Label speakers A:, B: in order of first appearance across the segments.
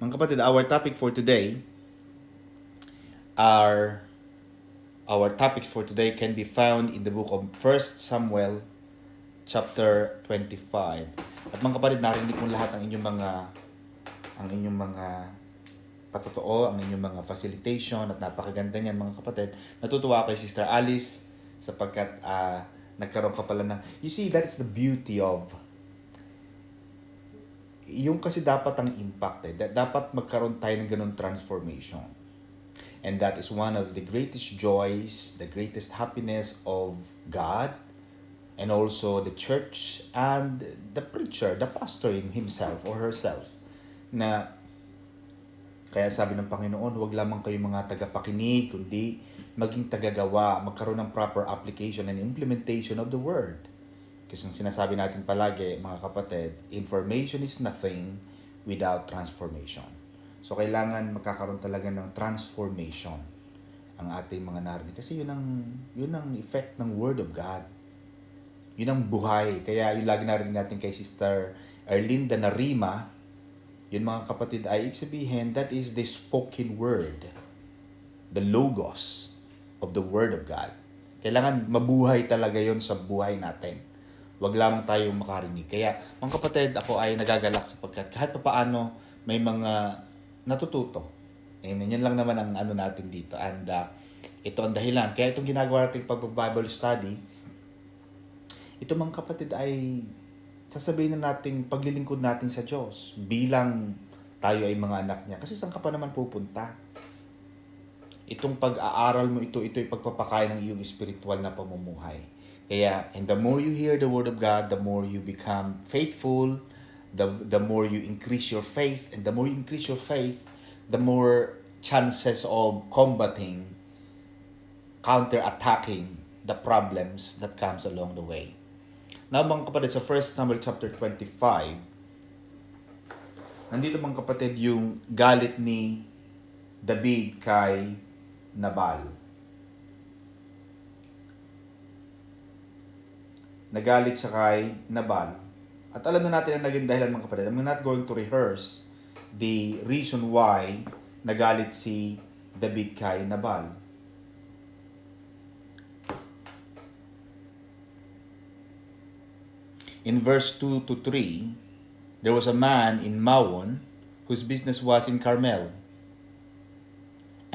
A: Mga kapatid, our topic for today are our topics for today can be found in the book of First Samuel chapter 25. At mga kapatid, narinig ko lahat ang inyong mga patotoo, ang inyong mga facilitation at napakaganda niyan mga kapatid. Natutuwa kay Sister Alice sapagkat nagkaroon ka pala ng you see, that is the beauty of yung kasi dapat ang impact dapat magkaroon tayo ng ganun transformation. And that is one of the greatest joys, the greatest happiness of God, and also the church and the preacher, the pastor in himself or herself. Na kaya sabi ng Panginoon, huwag lamang kayo mga tagapakinig, kundi maging tagagawa, magkaroon ng proper application and implementation of the word. Kasi ang sinasabi natin palagi, mga kapatid, information is nothing without transformation. So, kailangan magkakaroon talaga ng transformation ang ating mga narinig. Kasi yun ang effect ng Word of God. Yun ang buhay. Kaya yung lagi narinig natin kay Sister Erlinda na rima, yun mga kapatid ay ibig sabihin, that is the spoken word. The logos of the Word of God. Kailangan mabuhay talaga yun sa buhay natin. Wag lamang tayong makarinig. Kaya, mga kapatid, ako ay nagagalak sapagkat kahit papaano may mga natututo. Amen. Yan lang naman ang ano natin dito. And ito ang dahilan. Kaya itong ginagawa natin pag-Bible study, ito mga kapatid ay sasabihin na natin paglilingkod natin sa Diyos bilang tayo ay mga anak niya. Kasi saan ka pa naman pupunta? Itong pag-aaral mo ito'y pagpapakain ng iyong spiritual na pamumuhay. Kaya, and the more you hear the Word of God, the more you become faithful, the more you increase your faith, and the more you increase your faith, the more chances of combating, counter-attacking the problems that comes along the way. Now, mga kapatid, sa 1 Samuel chapter 25, nandito mga kapatid yung galit ni David kay Nabal. Nagalit siya kay Nabal. At alam na natin ang naging dahilan mga kapatid. I'm not going to rehearse the reason why nagalit si David kay Nabal. In verse 2 to 3, there was a man in Mawon whose business was in Carmel.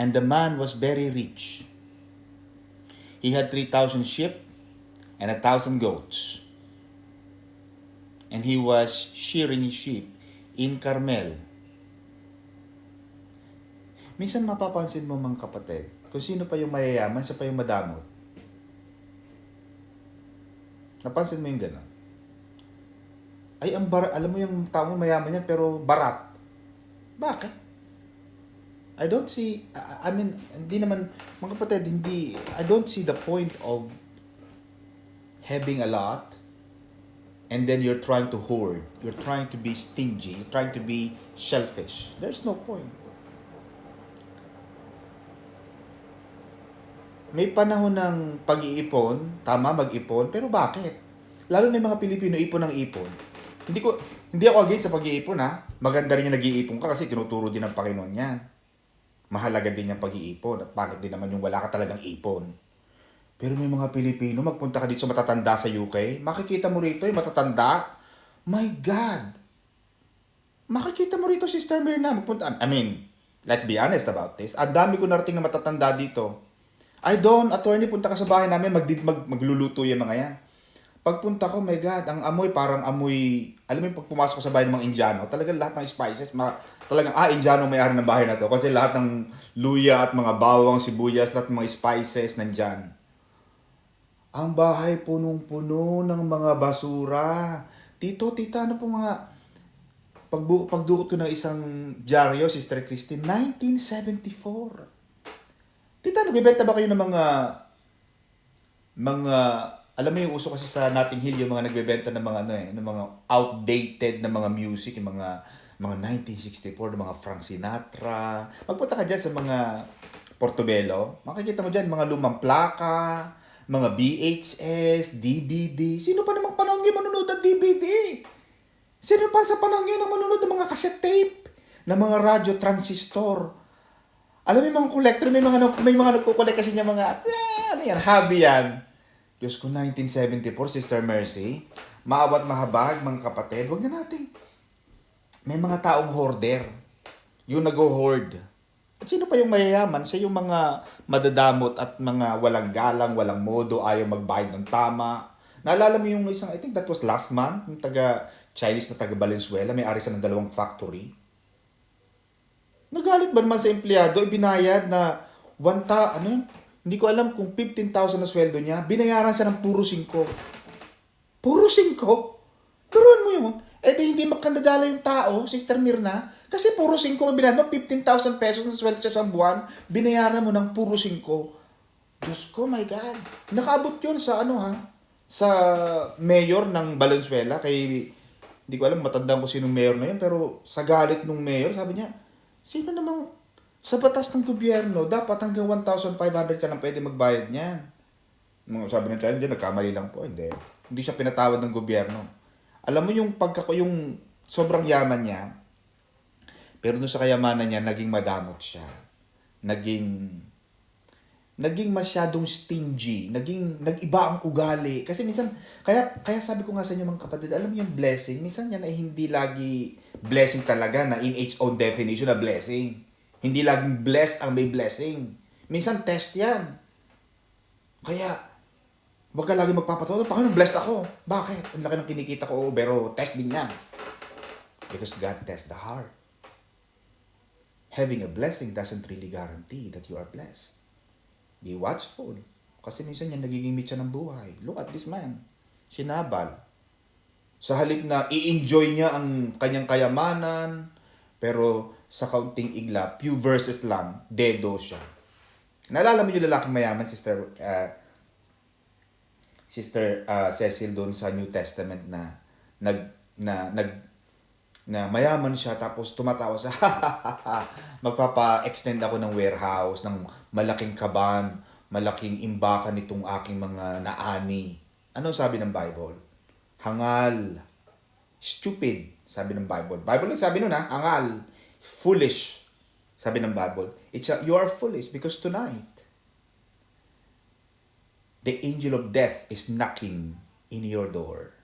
A: And the man was very rich. He had 3,000 sheep and 1,000 goats. And he was shearing his sheep in Carmel. Minsan mapapansin mo mga kapatid, kung sino pa yung mayayaman, siya pa yung madamot. Napansin mo yung gano'n? Ay, alam mo yung tao mayaman yan, pero barat. Bakit? I don't see, hindi naman, mga kapatid, I don't see the point of having a lot, and then you're trying to hoard, you're trying to be stingy, you're trying to be selfish. There's no point. May panahon ng pag-iipon, tama mag-ipon, pero bakit? Lalo na yung mga Pilipino ipon ng ipon. Hindi ako against sa pag-iipon ha. Maganda rin yung nag-iipon ka kasi tinuturo din ng Panginoon yan. Mahalaga din yung pag-iipon at bakit din naman yung wala ka talagang ipon. Pero may mga Pilipino, magpunta ka dito sa matatanda sa UK, makikita mo rito yung matatanda. My God! Makikita mo rito, Sister Myrna, magpunta. Let's be honest about this. Ang dami ko narating na matatanda dito. Attorney, punta ka sa bahay namin, magluluto yung mga yan. Pagpunta ko, my God, ang amoy parang amoy, alam mo yung pag pumasok ko sa bahay ng mga Indiano, talagang lahat ng spices, talagang, Indiano may-ari ng bahay na to. Kasi lahat ng luya at mga bawang, sibuyas, lahat ng mga spices nandyan. Ang bahay punong-puno ng mga basura. Tito, tita, ano po mga... Pagdukot ko ng isang dyaryo, Sister Christine, 1974. Tita, nagbibenta ba kayo ng mga... Alam mo yung uso kasi sa Notting Hill, yung mga nagbebenta ng mga ng mga outdated na mga music, yung mga 1964, ng mga Frank Sinatra. Magpunta ka dyan sa mga Portobello, makikita mo dyan mga lumang plaka, mga VHS, DVD. Sino pa namang panahon yung manonood ng DVD? Sino pa sa panahon yun ang manonood ng mga cassette tape? ng mga radyo transistor. Alam mo yung mga collector, may mga nagko-collect kasi niya mga, ano yan, hobby yan. Diyos ko, 1974, Sister Mercy, maawat mahabag, mga kapatid, wag na natin. May mga taong hoarder, yung nag-hoard. At sino pa yung mayayaman? Siya yung mga madadamot at mga walang galang, walang modo, ayaw magbayad ng tama. Naalala mo yung isang, I think that was last month, yung Chinese na taga Valenzuela, may-ari siya ng 2 factory. Nagalit ba naman sa empleyado, ibinayad na hindi ko alam kung 15,000 na sweldo niya, binayaran siya ng puro 5. Puro 5? Turuan mo yun. Eh di hindi makandadala yung tao, Sister Mirna, kasi puro 5 ang binayaran mo, 15,000 pesos na sweldo sa isang buwan, binayaran mo ng puro 5. Diyos ko, my God. Nakaabot yun sa sa mayor ng Valenzuela, hindi ko alam, matandaan ko sinong mayor na yun, pero sa galit ng mayor, sabi niya, sino namang sa batas ng gobyerno, dapat hanggang 1,500 ka lang pwede magbayad niyan. Sabi ng China, nagkamali lang po. Hindi siya pinatawad ng gobyerno. Alam mo yung yung sobrang yaman niya, pero doon sa kayamanan niya, naging madamot siya. Naging masyadong stingy, nag-iba ang ugali. Kasi minsan, kaya sabi ko nga sa inyo mga kapatid, alam mo yung blessing, minsan yan ay hindi lagi blessing talaga na in its own definition na blessing. Hindi laging blessed ang may blessing. Minsan test yan. Kaya, wag ka lagi magpapatawa, Panginoon, blessed ako. Bakit? Ang laki ng kinikita ko, pero test din yan. Because God tests the heart. Having a blessing doesn't really guarantee that you are blessed. Be watchful. Kasi minsan yan nagiging mitya ng buhay. Look at this man. Sinabal. Sa halip na i-enjoy niya ang kanyang kayamanan, pero sa kaunting igla, few verses lang, dedo siya. Naalala mo yung lalaking mayaman, Sister Cecil doon sa New Testament na mayaman siya tapos tumatawa sa magpapa-extend ako ng warehouse, ng malaking kaban, malaking imbakan nitong aking mga naani. Ano sabi ng Bible? Hangal. Stupid, sabi ng Bible. Bible lang sabi nun hangal. Foolish, sabi ng Bible. You are foolish because tonight, the angel of death is knocking in your door.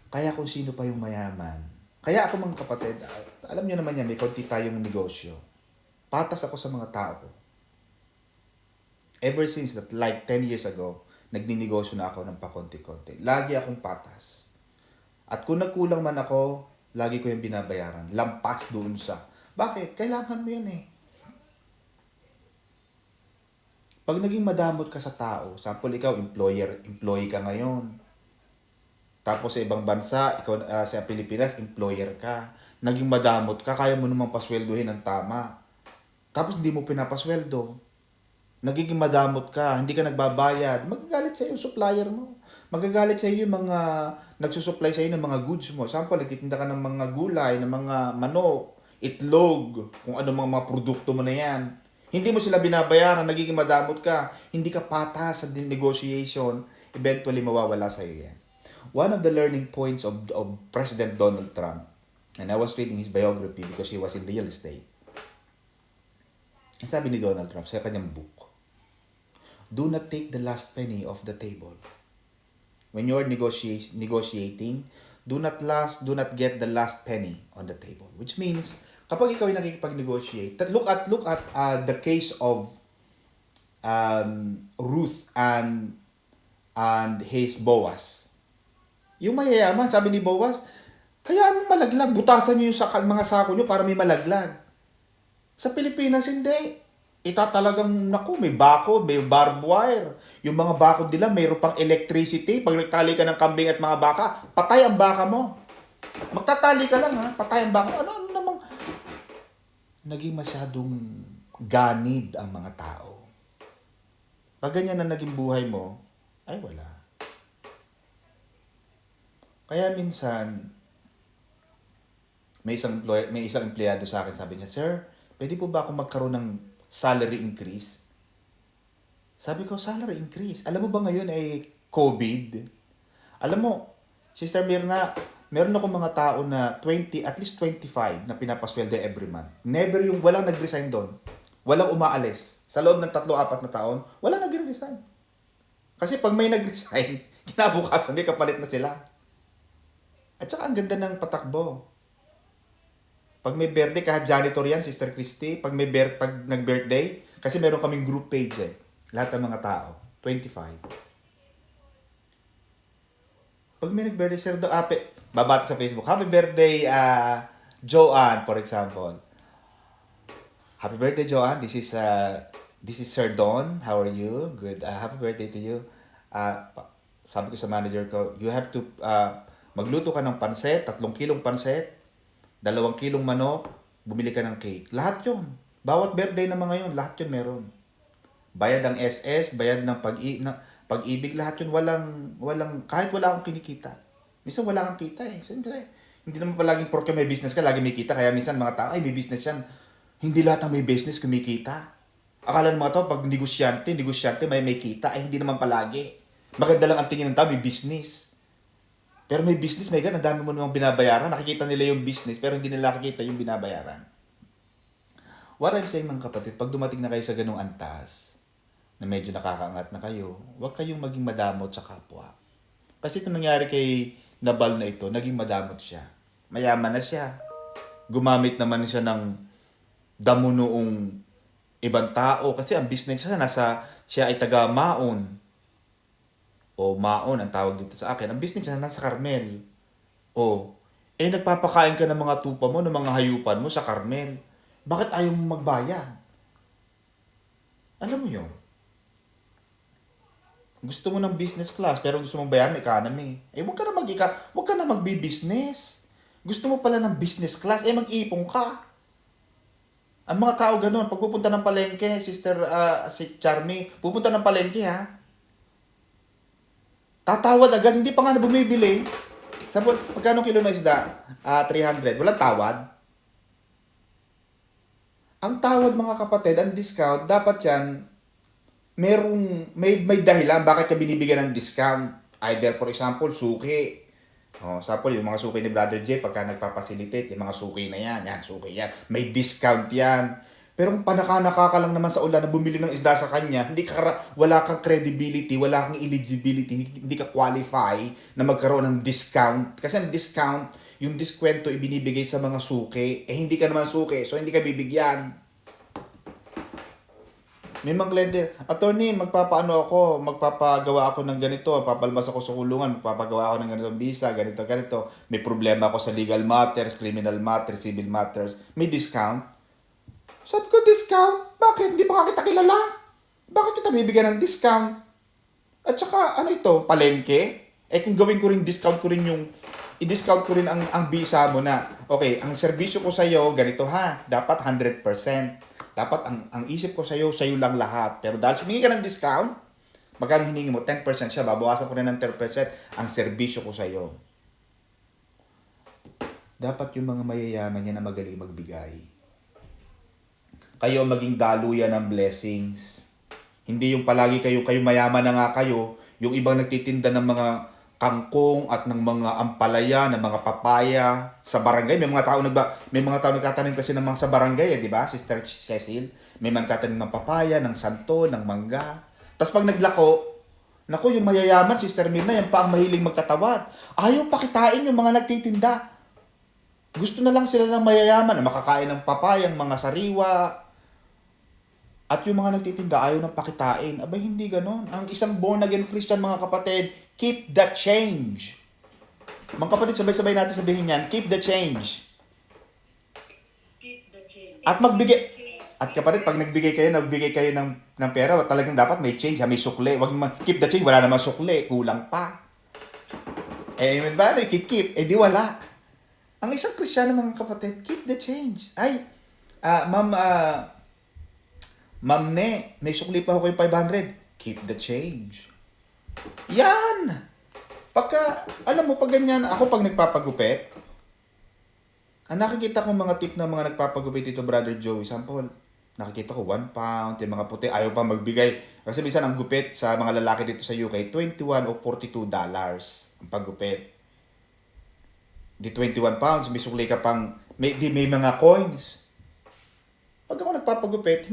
A: Kaya kung sino pa yung mayaman. Kaya ako mga kapatid, alam niyo naman yan, may konti tayong negosyo. Patas ako sa mga tao. Ever since that, like 10 years ago, nagninegosyo na ako ng pakonti-konti. Lagi akong patas. At kung nagkulang man ako, lagi ko yung binabayaran. Lampas doon sa. Bakit? Kailangan mo yan eh. Pag naging madamot ka sa tao, sample ikaw, employee ka ngayon. Tapos sa ibang bansa, ikaw sa Pilipinas, employer ka. Naging madamot ka, kaya mo namang pasweldohin ng tama. Tapos hindi mo pinapasweldo. Nagiging madamot ka, hindi ka nagbabayad. Magagalit sa iyo yung supplier mo. Magagalit sa iyo yung mga nagsusupply sa iyo ng mga goods mo. Sample, nagtitinda ka ng mga gulay, ng mga manok, itlog, kung ano mga produkto mo na yan. Hindi mo sila binabayaran, nagiging madamot ka. Hindi ka patas sa negotiation. Eventually, mawawala sa iyo yan. One of the learning points of President Donald Trump, and I was reading his biography because he was in real estate. Ang sabi ni Donald Trump sa kanyang book, do not take the last penny off the table. When you are negotiating, do not get the last penny on the table. Which means, kapag ikaw ay nakikipag-negotiate, look at the case of Ruth and his Boaz. Yung mayayaman, sabi ni Boaz, kaya malaglag, butasan niyo yung mga sako niyo para may malaglag. Sa Pilipinas, hindi. Talagang, may bako, may barbed wire. Yung mga bako nila, mayroon pang electricity. Pag nagtali ka ng kambing at mga baka, patay ang baka mo. Magtatali ka lang patay ang baka. Ano namang, naging masyadong ganid ang mga tao. Pag ganyan na naging buhay mo, ay wala. Kaya minsan, may isang empleyado sa akin, sabi niya, "Sir, pwede po ba akong magkaroon ng salary increase?" Sabi ko, salary increase? Alam mo ba ngayon ay COVID? Alam mo, Sister Mirna, Meron ako mga tao na 20, at least 25 na pinapasweldo every month. Never yung walang nag-resign doon. Walang umaalis. Sa loob ng 3-4 na taon, walang nag-resign. Kasi pag may nag-resign, kinabukasan may kapalit na sila. At saka ang ganda ng patakbo. Pag may birthday, kahit janitor yan, Sister Christy, pag nag-birthday, kasi meron kaming group page eh. Lahat ng mga tao, 25. Pag may nag-birthday, Sir Do, babati sa Facebook, happy birthday, Joanne, for example. Happy birthday, Joanne. This is Sir Don. How are you? Good. Happy birthday to you. Sabi ko sa manager ko, you have to magluto ka ng pansit, 3 kilong pansit, 2 kilong manok, bumili ka ng cake. Lahat yun. Bawat birthday ng mga yun, lahat yun meron. Bayad ng SS, bayad ng pag-ibig, lahat yun kahit wala akong kinikita. Minsan wala kang kita eh. Siyempre, hindi naman palaging porque may business ka, lagi may kita. Kaya minsan mga tao, ay may business yan. Hindi lahat ng may business kumikita. Akala ng mga tao, pag negosyante, may kita. Ay hindi naman palagi. Maganda lang ang tingin ng tao, may business. Pero may business, may ang dami mo namang binabayaran. Nakikita nila yung business, pero hindi nila nakikita yung binabayaran. What I'm saying mga kapatid, pag dumating na kayo sa ganung antas, na medyo nakakaangat na kayo, huwag kayong maging madamot sa kapwa. Kasi ito nangyari kay Nabal na ito, naging madamot siya. Mayaman na siya. Gumamit naman siya ng damo noong ibang tao. Kasi ang business siya ay taga Maon. O Maon ang tawag dito sa akin. Ang business niya nasa Carmel. Nagpapakain ka ng mga tupa mo, ng mga hayupan mo sa Carmel. Bakit ayaw mo magbayad? Alam mo yun? Gusto mo ng business class, pero gusto mong bayaran economy. Huwag ka na magbi-business. Gusto mo pala ng business class, mag-ipon ka. Ang mga tao ganun, pag pupunta ng palengke, si Charmy, pupunta ng palengke ha, tatawad agad, hindi pa nga na bumibili. Sabi, magkano kilo na isda? 300. Walang tawad. Ang tawad mga kapatid, ang discount, dapat yan, may dahilan bakit ka binibigyan ng discount. Either, for example, suki. Sample, yung mga suki ni Brother J, pagka nagpapasilitate, yung mga suki na yan, suki yan. May discount yan. Pero kung panaka-naka ka lang naman sa ulan na bumili ng isda sa kanya, wala kang credibility, wala kang eligibility, hindi ka qualify na magkaroon ng discount. Kasi ang discount, yung diskwento ibinibigay sa mga suki, hindi ka naman suki, so hindi ka bibigyan. May mga kliyente, attorney, magpapagawa ako ng ganito, papalabas ako sa kulungan, magpapagawa ako ng ganitong visa, ganito. May problema ako sa legal matters, criminal matters, civil matters, may discount. Sabi ko, discount? Bakit? Hindi pa kita kilala? Bakit kita bibigyan ng discount? At saka, palengke? Kung gawin ko rin, i-discount ko rin ang visa mo na, okay, ang serbisyo ko sa'yo, ganito ha, dapat 100%. Dapat ang isip ko sa'yo lang lahat. Pero dahil humingi ka ng discount, magkano hiningi mo? 10% siya, babawasan ko rin ng 10% ang serbisyo ko sa'yo. Dapat yung mga mayayaman yan na magaling magbigay. Kayo maging daluyan ng blessings. Hindi yung palagi kayo mayaman na nga kayo, yung ibang nagtitinda ng mga kangkong at ng mga ampalaya, ng mga papaya sa barangay. May mga tao nagtatanim kasi ng mga sa barangay, di ba? Sister Cecil, may mga nagtatanim ng papaya, ng santo, ng mangga. Tapos pag naglako, yung mayayaman, Sister Mirna, yan pa ang mahiling magtatawad. Ayaw pakitain yung mga nagtitinda. Gusto na lang sila ng mayayaman na makakain ng papayang mga sariwa. At yung mga nagtitinda, ayaw ng pakitain. Abay, hindi ganon. Ang isang born-again Christian, mga kapatid, keep the change. Mga kapatid, sabay-sabay natin sabihin yan, keep the change.
B: Keep the change.
A: At kapatid, pag nagbigay kayo ng pera, talagang dapat may change, may sukle. Wag naman, keep the change, wala naman sukle, kulang pa. Amen ba? Keep, di wala. Ang isang Kristiyano, mga kapatid, keep the change. Ma'am Ne, may sukli pa ako kayong 500. Keep the change. Yan! Alam mo, pag ganyan, ako pag nagpapagupit, ang nakikita ko mga tip ng mga nagpapagupit dito, Brother Joey, sample, nakikita ko 1 pound, yung mga puti, ayaw pa magbigay. Kasi minsan ang gupit sa mga lalaki dito sa UK, $21 o $42 ang paggupit. Di 21 pounds, may sukli ka pang, may mga coins. Pag ako nagpapagupit,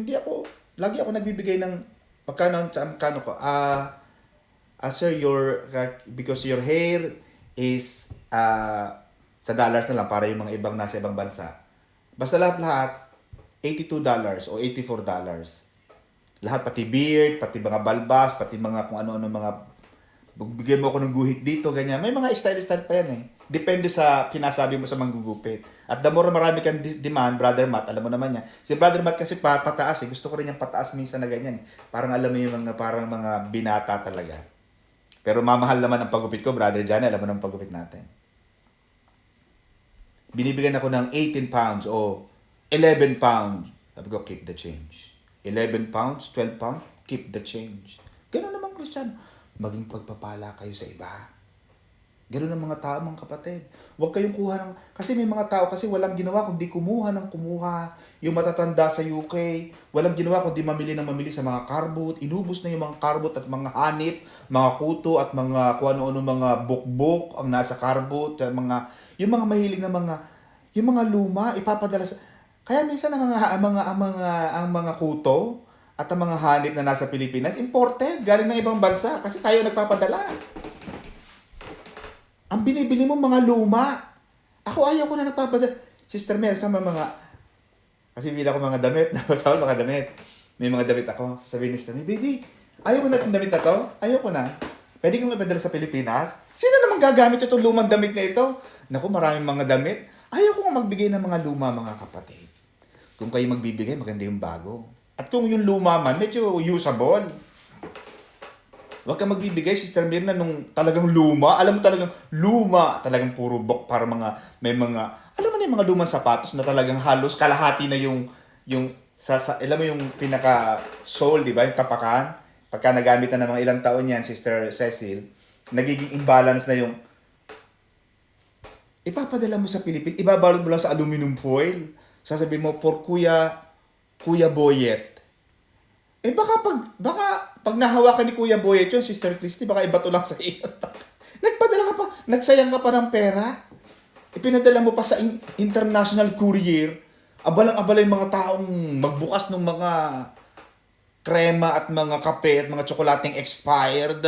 A: lagi ako nagbibigay ng, magkano ko, sir, because your hair is, sa dollars na lang, para yung mga ibang nasa ibang bansa. Basta lahat, $82 o $84. Lahat, pati beard, pati mga balbas, pati mga kung ano-ano mga, bigyan mo ako ng guhit dito, ganyan. May mga style pa yan eh. Depende sa pinasabi mo sa manggugupit. At the more marami kang demand, Brother Matt, alam mo naman yan. Si Brother Matt kasi pataas eh. Gusto ko rin yung pataas minsan na ganyan. Parang alam mo yung mga, parang mga binata talaga. Pero mamahal naman ang paggupit ko, Brother Johnny, alam mo naman paggupit natin. Binibigyan ako ng 18 pounds o 11 pounds. Sabi ko, keep the change. 11 pounds, 12 pounds, keep the change. Ganun naman, Christian. Maging pagpapala kayo sa iba. Ganun ang mga tao, mga kapatid. Huwag kayong kuha ng... Kasi may mga tao kasi walang ginawa kundi kumuha ng kumuha. Yung matatanda sa UK, walang ginawa kundi mamili ng mamili sa mga karbot. Inubos na yung mga karbot at mga hanip, mga kuto at mga kung ano-ano mga bukbok ang nasa karbot. Yung mga mahilig na yung mga luma, ipapadala sa... Kaya minsan ang mga kuto at ang mga hanip na nasa Pilipinas, imported, galing ng ibang bansa kasi tayo nagpapadala. Ang binibili mo mga luma. Ako ayaw ko na nagpapadala. Sister Mel, sama mga... Kasi bila ko mga damit. Sama mga damit. May mga damit ako. Sasabihin ni Sister Mel, baby, ayaw mo na itong damit na to? Ayaw ko na. Pwede kong ipadala sa Pilipinas? Sino naman gagamit itong lumang damit na ito? Naku, maraming mga damit. Ayaw ko nga magbigay ng mga luma, mga kapatid. Kung kayo magbibigay, maganda yung bago. At kung yung luma man, medyo usable. Huwag kang magbibigay, Sister Mirna, nung talagang luma. Alam mo talagang luma. Talagang puro bok para may mga, alam mo na yung mga lumang sapatos na talagang halos kalahati na alam mo yung pinaka-sole, di ba? Yung kapakan. Pagka nagamit na ng mga ilang taon yan, Sister Cecil, nagiging imbalance na yung ipapadala mo sa Pilipinas, ibabalot mo lang sa aluminum foil. Sasabihin mo, for Kuya Boyet. Baka pag nahawakan ni Kuya Boyet yun, Sister Christy, baka ibato lang sa iyo. Nagpadala ka pa, nagsayang ka pa ng pera. Ipinadala mo pa sa international courier. Abalang-abala yung mga taong magbukas ng mga krema at mga kape at mga tsokolating expired.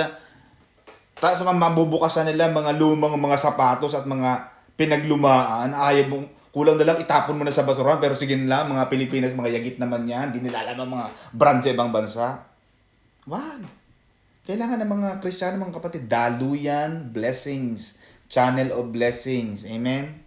A: Tapos mabubukasan nila mga lumang mga sapatos at mga pinaglumaan. Ayaw mong kulang na lang itapon mo na sa basurahan, pero sige na lang, mga Pilipinas, mga yagit naman yan, hindi nila alam ang mga brand sa ibang bansa. Wag. Kailangan ng mga Kristiyano, mga kapatid, daluyan, blessings, channel of blessings. Amen?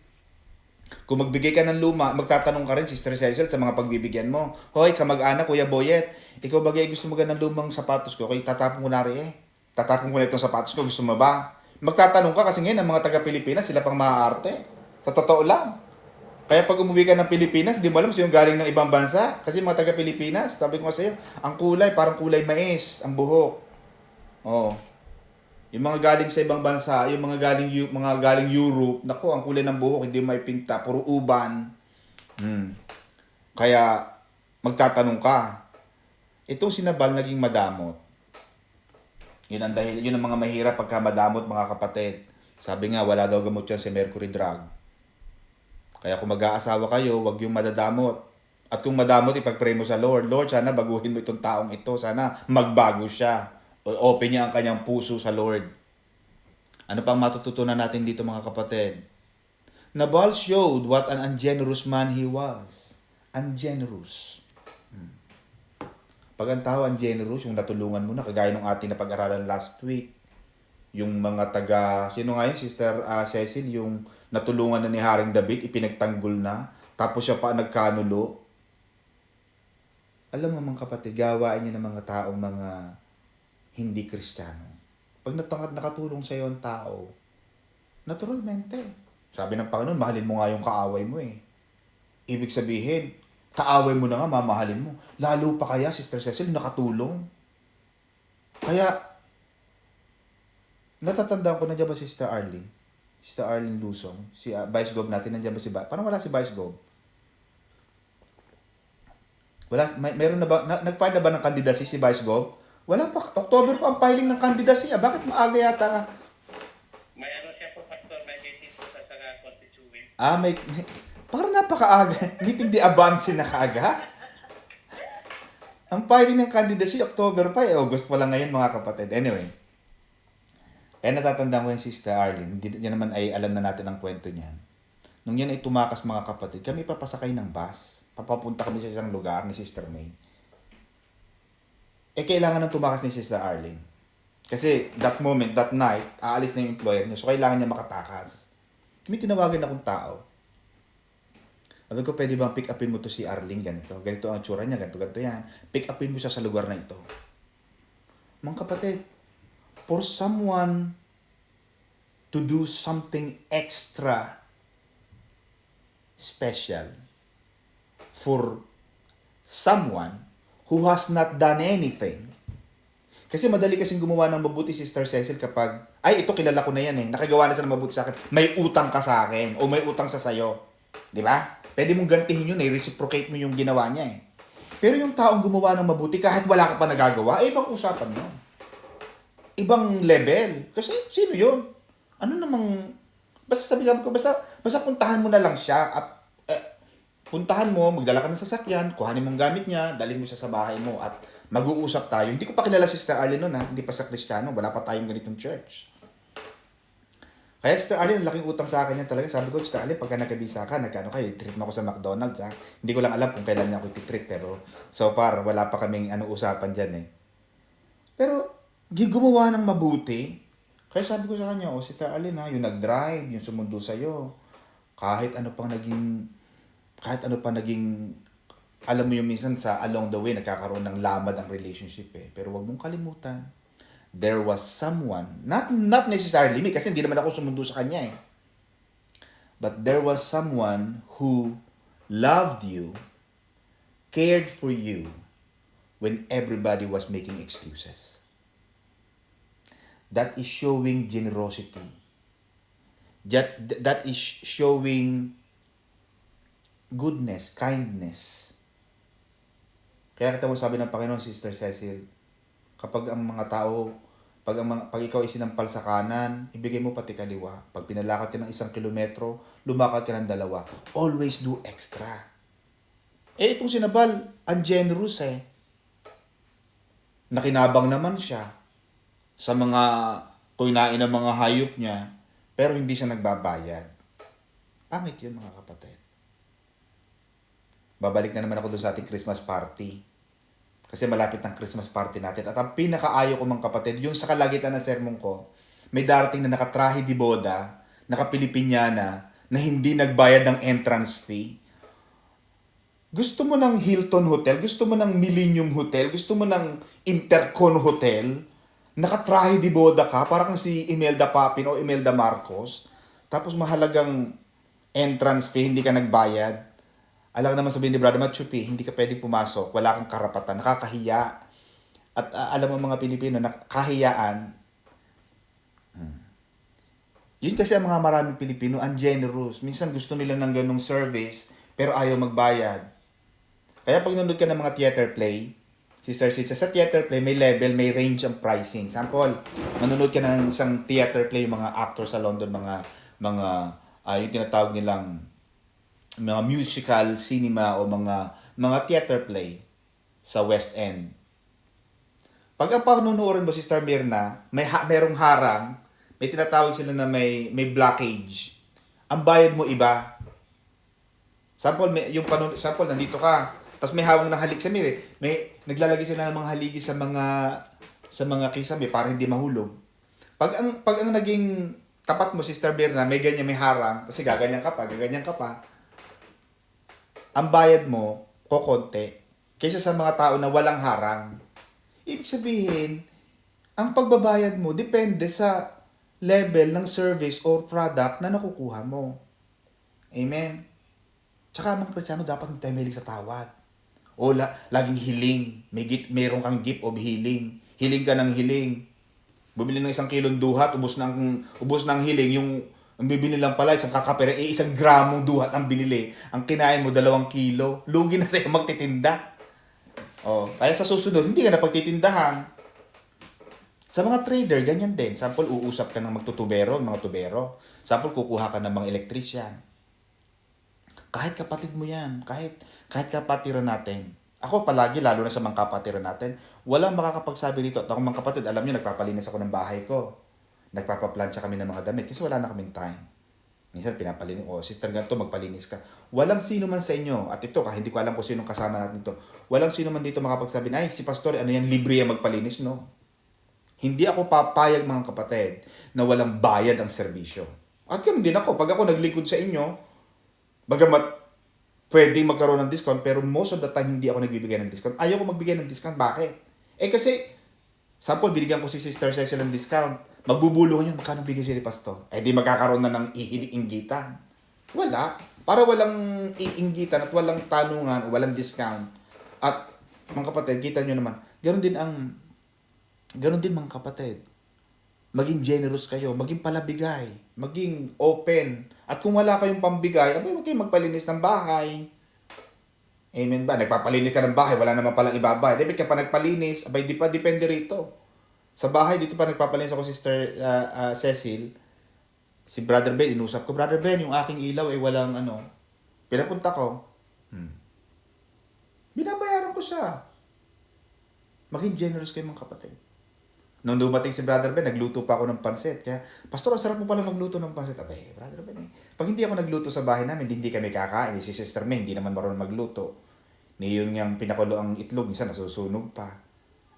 A: Kung magbigay ka ng luma, magtatanong ka rin, Sister Cecil, sa mga pagbibigyan mo. Hoy, kamag-anak, Kuya Boyet, ikaw bagay gusto mo ng lumang sapatos ko? Okay, tatapon ko na rin eh. Tatapon ko na itong sapatos ko, gusto mo ba? Magtatanong ka kasi ngayon, ang mga taga-Pilipinas, sila pang maaarte. Sa totoo lang. Kaya pag umuwi ka ng Pilipinas, di mo alam sino galing ng ibang bansa. Kasi mga taga-Pilipinas, sabi ko sa iyo, ang kulay, parang kulay mais, ang buhok. Oh. Yung mga galing sa ibang bansa, yung mga galing Europe, naku, ang kulay ng buhok, hindi may pinta, puro uban. Kaya, magtatanong ka, itong sinabal naging madamot. Yun ang dahil, yun ang mga mahirap pagka madamot, mga kapatid. Sabi nga, wala daw gamot yan si mercury drug. Kaya kung mag-aasawa kayo, wag yung madadamot. At kung madamot, ipag-pray mo sa Lord. Lord, sana baguhin mo itong taong ito. Sana magbago siya. O open niya ang kanyang puso sa Lord. Ano pang matututunan natin dito, mga kapatid? Nabal showed what an ungenerous man he was. Ungenerous. Pag ang tao ungenerous, yung natulungan mo na, kagaya ng ating napag-aralan last week, yung mga sino nga yun, Sister Cecil, yung natulungan na ni Haring David, ipinagtanggol na, tapos siya pa nagkanulo. Alam mo mga kapatid, gawain niya ng mga taong mga hindi Kristiyano. Pag nakatulong sa iyo ang tao, naturalmente. Sabi ng Panginoon, mahalin mo nga yung kaaway mo eh. Ibig sabihin, kaaway mo na nga, mamahalin mo. Lalo pa kaya, Sister Cecil, nakatulong. Kaya, natatandaan ko na dyan ba Sister Arlene? Sister Arlene Lusong, si Vice Gov natin, nandiyan ba si Vice? Parang wala si Vice Gov. Wala, meron na ba, nag-file na ba ng candidacy si Vice Gov? Wala pa, October pa ang filing ng candidacy. Bakit maaga yata nga?
C: May ano siya po, Pastor, may meeting po sa constitution.
A: Parang napakaaga. Meeting the advance na kaaga. Ang filing ng candidacy, October pa eh. August pa lang ngayon mga kapatid. Anyway. Kaya natatandaan ko yung Sister Arlene. Hindi niya naman ay alam na natin ang kwento niyan. Nung yan ay tumakas mga kapatid, kami papasakay ng bus. Papapunta kami sa isang lugar ni Sister May. Kailangan ng tumakas ni Sister Arlene. Kasi that moment, that night, aalis na yung employer niya. So, kailangan niya makatakas. May tinawagan akong tao. Sabi ko, pwede bang pick upin mo to si Arlene ganito? Ganito ang tsura niya, ganito yan. Pick upin mo siya sa lugar na ito. Mga kapatid, for someone to do something extra special for someone who has not done anything. Kasi madali kasing gumawa ng mabuti si Sister Cecil kapag, ay, ito kilala ko na yan eh. Nakagawa na siya ng mabuti sa akin. May utang ka sa akin o may utang sa sayo. Di ba? Pwede mong gantihin yun eh. Reciprocate mo yung ginawa niya eh. Pero yung taong gumawa ng mabuti kahit wala ka pa nagagawa, ibang usapan mo. Ibang level. Kasi sino yun? Ano namang, basta sabihin ko, basta puntahan mo na lang siya at puntahan mo, magdala ka ng sasakyan, kuhanin mong gamit niya, dalhin mo siya sa bahay mo at mag-uusap tayo. Hindi ko pa kilala si Sister Arlene noon ha, hindi pa sa Kristiyano, wala pa tayong ganitong church. Kaya Sister Arlene, laking utang sa akin yan talaga. Sabi ko, Sister Arlene, pagka nagkabisa ka, nagkano kayo, treat mo ako sa McDonald's ha. Hindi ko lang alam kung kailan niya ako iti-treat, pero so far, wala pa kaming usapan dyan eh. Pero, gumawa ng mabuti. Kaya sabi ko sa kanya, Sister Arlene ha, yung nag-drive, yung sumundo sa'yo, kahit ano pang naging, alam mo yung minsan sa along the way, nagkakaroon ng lamad ang relationship eh. Pero wag mong kalimutan, there was someone, not necessarily me, kasi hindi naman ako sumundo sa kanya eh. But there was someone who loved you, cared for you, when everybody was making excuses. That is showing generosity. That is showing goodness, kindness. Kaya kita mo sabi ng Panginoon, Sister Cecil, kapag ang mga tao, pag ikaw ay sinampal sa kanan, ibigay mo pati kaliwa. Pag pinalakad ka ng 1 kilometro, lumakad ka ng 2. Always do extra. Itong sinabal, ang generous eh. Nakinabang naman siya sa mga kuinain ng mga hayop niya, pero hindi siya nagbabayad. Pangit yun mga kapatid. Babalik na naman ako doon sa ating Christmas party. Kasi malapit ang Christmas party natin. At ang pinakaayo ko mga kapatid, yung sa kalagitan ng sermon ko, may darating na nakatrahe di boda, naka-Pilipinyana, na hindi nagbayad ng entrance fee. Gusto mo ng Hilton Hotel, gusto mo ng Millennium Hotel, gusto mo ng Intercon Hotel, nakatrahe di boda ka, parang si Imelda Papin o Imelda Marcos, tapos mahalagang entrance fee, hindi ka nagbayad. Alam naman sabihin ni Brother Machupi, hindi ka pwedeng pumasok, wala kang karapatan, nakakahiya. At alam mo mga Pilipino, nakahiyaan. Yun kasi ang mga maraming Pilipino, ungenerous. Minsan gusto nila ng ganong service, pero ayaw magbayad. Kaya pag nanonood ka ng mga theater play, Sister Sitcha, sa theater play, may level, may range ang pricing. Sample, nanonood ka ng isang theater play, mga actors sa London, yung tinatawag nilang mga musical, cinema o mga theater play sa West End. Pag ang panunuorin mo si Sister Mirna, merong harang, may tinatawag sila na may blockage. Ang bayad mo iba. Sample, sample nandito ka, tapos may hawang ng halik sa mir. May naglalagay sila ng mga haligi sa mga kisame para hindi mahulog. Pag ang naging tapat mo, Sister Mirna, may ganyan, may harang, kasi gaganyan ka pa. Ang bayad mo, kokonti, kaysa sa mga tao na walang harang. Ibig sabihin, ang pagbabayad mo depende sa level ng service or product na nakukuha mo. Amen? Tsaka mga Kristiyano, dapat hindi tayo mahilig sa tawad. O laging hiling. Mayroon kang gift of healing. Hiling ka ng hiling. Bumili ng 1 kilong duhat, ubos ng hiling, ang bibili lang pala, 1 kakapere, 1 gramong duhat ang binili. Ang kinain mo, 2 kilo. Lugi na sa'yo magtitinda. Kaya sa susunod, hindi ka na pagtitindahan. Sa mga trader, ganyan din. Sample, uusap ka ng mga tubero. Sample, kukuha ka ng mga electrician. Kahit kapatid mo yan, kahit kapatiran natin. Ako palagi, lalo na sa mga kapatiran natin, walang makakapagsabi dito. At ako mga kapatid, alam niyo, nagpapalinis ako ng bahay ko. Nagpapaplansya kami ng mga damit kasi wala na kaming time. Minsan pinapalinis, sister ganito, magpalinis ka. Walang sino man sa inyo, at ito, kahit hindi ko alam kung sinong kasama natin ito, walang sino man dito makapagsabi na, ay, si pastor, ano yan, libre yan magpalinis, no? Hindi ako papayag, mga kapatid, na walang bayad ang serbisyo. At ganun din ako, pag ako naglingkod sa inyo, bagamat pwedeng magkaroon ng discount, pero most of the time hindi ako nagbibigay ng discount. Ayaw ko magbigay ng discount. Bakit? Kasi, sample, binigyan ko si Sister Cecil ng discount. Magbubulungan yun, magkano bigay siya ni Pastor? Di magkakaroon na ng iinggitan. Wala. Para walang iinggitan at walang tanungan, walang discount. At, mga kapatid, kita nyo naman, ganun din mga kapatid. Maging generous kayo, maging palabigay, maging open. At kung wala kayong pambigay, huwag kayong magpalinis ng bahay. Amen ba? Nagpapalinis ka ng bahay, wala naman palang ibabay. Dapat ka pa nagpalinis, di pa, depende rito. Sa bahay, dito pa nagpapalinis ako, Sister Cecil. Si Brother Ben, inusap ko, Brother Ben, yung aking ilaw ay walang pinapunta ko. Binabayaran ko siya. Maging generous kayo mga kapatid. Nung dumating si Brother Ben, nagluto pa ako ng pansit. Kaya, Pastor, ang sarap mo pala magluto ng pansit. Brother Ben, pag hindi ako nagluto sa bahay namin, hindi kami kakain. Si Sister May, hindi naman marunong magluto. Yun yung pinakulo ang itlog, minsan nasusunog pa.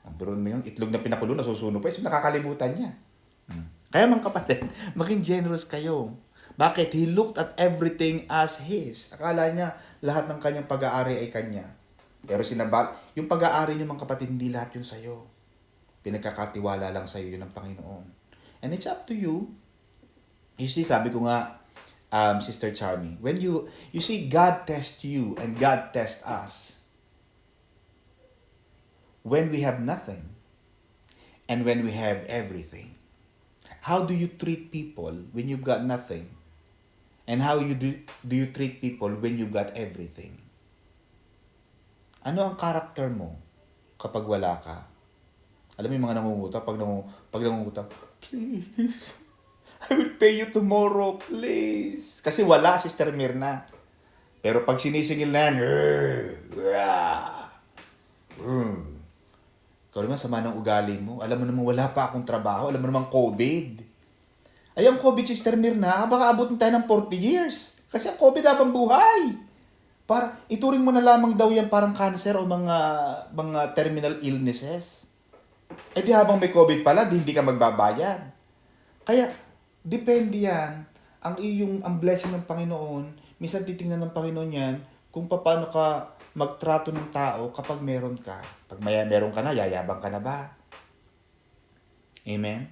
A: Ang buron mo yung itlog na pinakulo, nasusunog pa. So, nakakalimutan niya. Kaya mga kapatid, maging generous kayo. Bakit? He looked at everything as His. Akala niya, lahat ng kanyang pag-aari ay kanya. Pero yung pag-aari niyo mga kapatid, hindi lahat yun sa'yo. Pinagkakatiwala lang sa iyo ng Panginoon. And it's up to you. You see, sabi ko nga, Sister Charmy, when you see, God tests you and God tests us. When we have nothing and when we have everything. How do you treat people when you've got nothing? And how do you treat people when you've got everything? Ano ang karakter mo kapag wala ka? Alam mo yung mga nangungutang, pag nangungutang, please, I will pay you tomorrow, please. Kasi wala, Sister Mirna. Pero pag sinisingil na yan, ikaw naman, sama ng ugali mo. Alam mo naman, wala pa akong trabaho. Alam mo naman, COVID. Ay, ang COVID, Sister Mirna, baka abutin tayo ng 40 years. Kasi ang COVID habang buhay. Para, ituring mo na lamang daw yan parang cancer o mga terminal illnesses. Di habang may COVID pala, hindi ka magbabayad. Kaya, depende yan. Ang blessing ng Panginoon, minsan titingnan ng Panginoon yan, kung paano ka magtrato ng tao kapag meron ka. Pag meron ka na, yayabang ka na ba? Amen?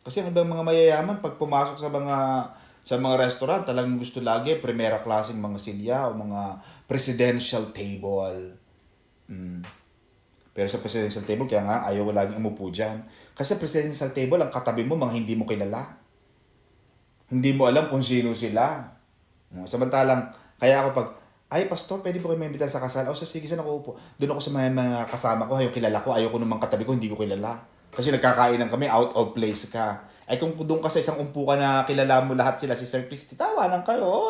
A: Kasi ang ibang mga mayayaman, pag pumasok sa mga restaurant, talagang gusto lagi, primera klaseng mga silya o mga presidential table. Pero sa presidential table, kaya nga, ayaw ko laging umupo dyan. Kasi sa presidential table, ang katabi mo, mga hindi mo kilala. Hindi mo alam kung sino sila. Samantalang, kaya ako ay, Pastor, pwede po kayo maimbita sa kasal? Sige, saan ako upo? Doon ako sa mga kasama ko, ayaw kilala ko, ayaw ko namang katabi ko, hindi ko kilala. Kasi nagkakainan kami, out of place ka. Ay, kung doon ka sa isang umpukan na kilala mo lahat sila, Sister Christy, tawanan kayo.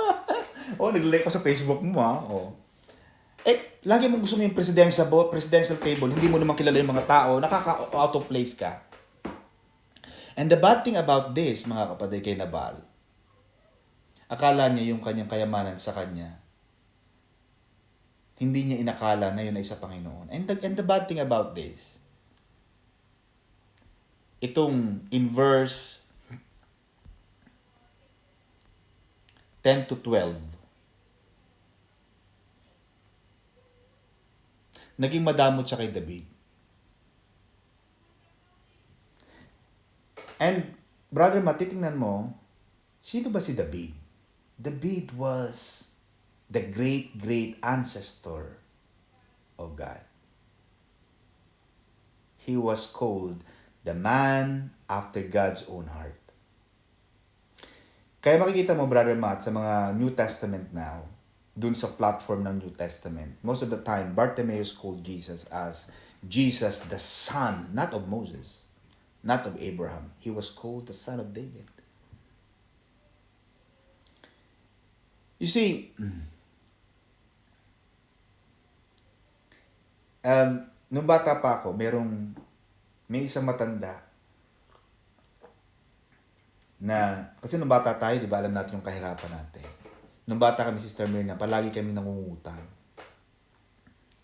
A: Nag-like ko sa Facebook mo, lagi mo gusto mo yung presidential table, hindi mo naman kilala yung mga tao, nakaka-out of place ka. And the bad thing about this, mga kapatid, kay Nabal, akala niya yung kanyang kayamanan sa kanya, hindi niya inakala na yun ay sa Panginoon. And the bad thing about this, itong in verse 10 to 12, naging madamot siya kay David. And, brother, matitingnan mo, sino ba si David? David was the great ancestor of God. He was called the man after God's own heart. Kaya makikita mo, brother Matt, sa mga New Testament now, dun sa platform ng New Testament, most of the time, Bartimaeus called Jesus as Jesus the son, not of Moses, not of Abraham. He was called the son of David. You see, Nung bata pa ako, may isang matanda na, kasi nung bata tayo, di ba, alam natin yung kahirapan natin. Nung bata kami, Sister Myrna, palagi kami nangungutang.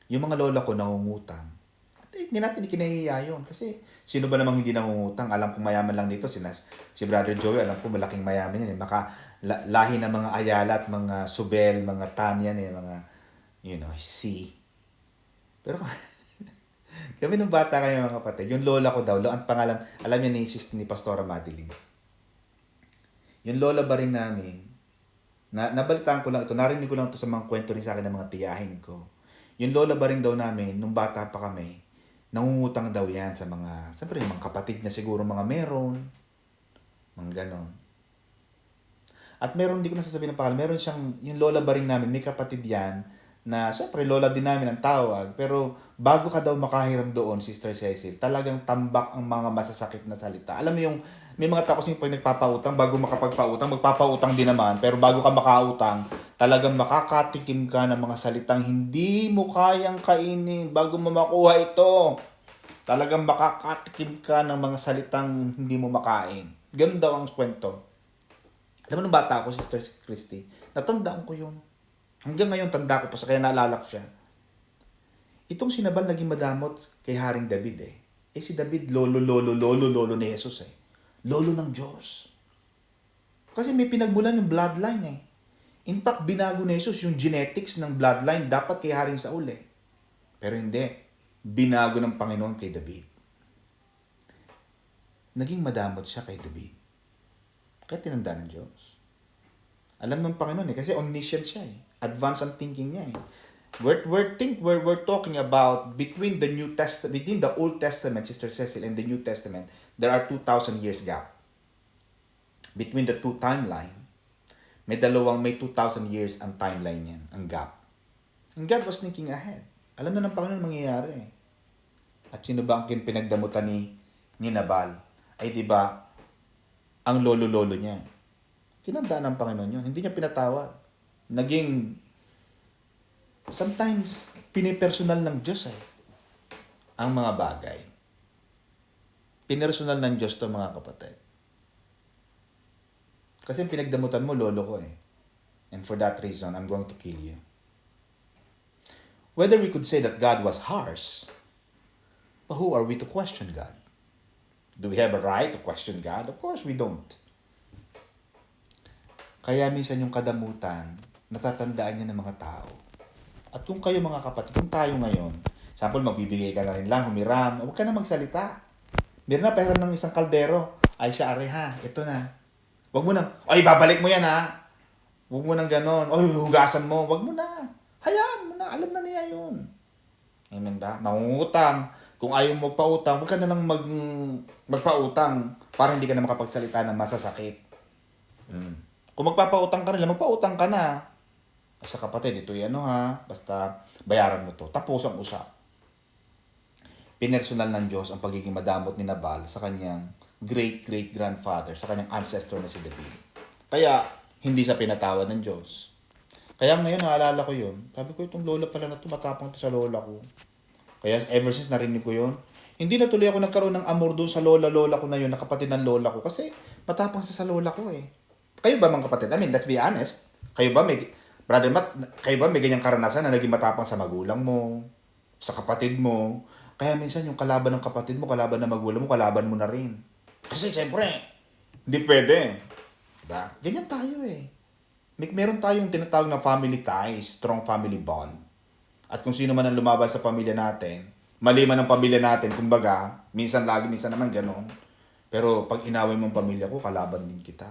A: Yung mga lola ko nangungutang. At hindi natin ikinahiya yun. Kasi sino ba namang hindi nangungutang? Alam ko mayaman lang dito. Si Brother Joey, alam ko malaking mayaman yan. Lahi ng mga Ayala at mga Subel, mga Tanya, mga, C. Pero kami nung bata kami mga kapatid, yung lola ko daw, ang pangalan, alam niya ni Pastora Madeline. Yung lola ba rin namin, nabalitaan ko lang ito, narinig ko lang ito sa mga kwento rin sa akin ng mga tiyahin ko. Yung lola ba rin daw namin, nung bata pa kami, nangungutang daw yan sa siyempre yung mga kapatid niya siguro mga meron, mga ganon. At meron, hindi ko nasasabihin ng pangalan, meron siyang, yung lola ba rin namin, may kapatid yan, na siyempre lola din namin ang tawag, pero bago ka daw makahiram doon, Sister Cecil, talagang tambak ang mga masasakit na salita. Alam mo yung, may mga tapos yung pag nagpapautang, bago makapagpautang, magpapautang din naman, pero bago ka makautang, talagang makakatikim ka ng mga salitang hindi mo kayang kainin bago mo makuha ito. Talagang makakatikim ka ng mga salitang hindi mo makain. Ganun daw ang kwento. Alam mo, nung bata ako, Sister Christy, natandaan ko yun. Hanggang ngayon, tanda ko pa sa kaya naalala ko siya. Itong si Nabal naging madamot kay Haring David eh. Si David, lolo ni Jesus eh. Lolo ng Diyos. Kasi may pinagmulan yung bloodline eh. In fact, binago ni Jesus yung genetics ng bloodline dapat kay Haring Saul eh. Pero hindi. Binago ng Panginoon kay David. Naging madamot siya kay David. Kaya tinanda ng Diyos. Alam ng Panginoon eh, kasi omniscient siya eh. Advanced ang thinking niya eh. We're talking about between the Old Testament, Sister Cecil, and the New Testament, there are 2,000 years gap. Between the two timeline, may 2,000 years ang timeline niyan, ang gap. And God was thinking ahead. Alam na ng Panginoon mangyayari eh. At sino ba ang pinagdamutan ni Nabal? Ay di ba ang lolo-lolo niya. Tinandaan ng Panginoon yun. Hindi niya pinatawad. Sometimes, pinipersonal ng Diyos ang mga bagay. Pinersonal ng Diyos to mga kapatid. Kasi pinagdamutan mo, lolo ko eh. And for that reason, I'm going to kill you. Whether we could say that God was harsh, but who are we to question God? Do we have a right to question God? Of course we don't. Kaya minsan yung kadamutan, natatandaan niya ng mga tao. At kung kayo mga kapatid, kung tayo ngayon, sample magbibigay ka na rin lang, humiram, huwag ka na magsalita. Meron na, pahiram ng isang kaldero. Ay, siya are ha, ito na. Huwag mo na, ay, babalik mo yan ha. Huwag mo nang ganon. Ay, hugasan mo. Huwag mo na. Hayaan mo na, alam na niya yun. Amen ba? Mangungutang. Kung ayaw mo magpautang, huwag ka na lang magpautang para hindi ka na makapagsalita ng masasakit. Kung magpapautang ka rin, magpautang ka na. Sa kapatid, ito yan basta bayaran mo to. Tapos ang usap. Pinersonal ng Diyos ang pagiging madamot ni Nabal sa kanyang great-great-grandfather, sa kanyang ancestor na si David. Kaya, hindi siya pinatawad ng Diyos. Kaya ngayon, naalala ko yun. Sabi ko, itong lola pala na ito, matapang to sa lola ko. Kaya ever since narinig ko yun, hindi na tuloy ako nagkaroon ng amor doon sa lola ko na yun, na kapatid ng lola ko. Kasi matapang siya sa lola ko eh. Kayo ba mga kapatid? I mean, let's be honest. Kayo ba may ganyang karanasan na naging matapang sa magulang mo, sa kapatid mo? Kaya minsan yung kalaban ng kapatid mo, kalaban ng magulang mo, kalaban mo na rin. Kasi siyempre, hindi pwede. Diba? Ganyan tayo eh. Meron tayong tinatawag na family ties, strong family bond. At kung sino man ang lumaban sa pamilya natin, mali man ang pamilya natin, kumbaga, minsan naman ganon. Pero pag inaway mo ang pamilya ko, kalaban din kita.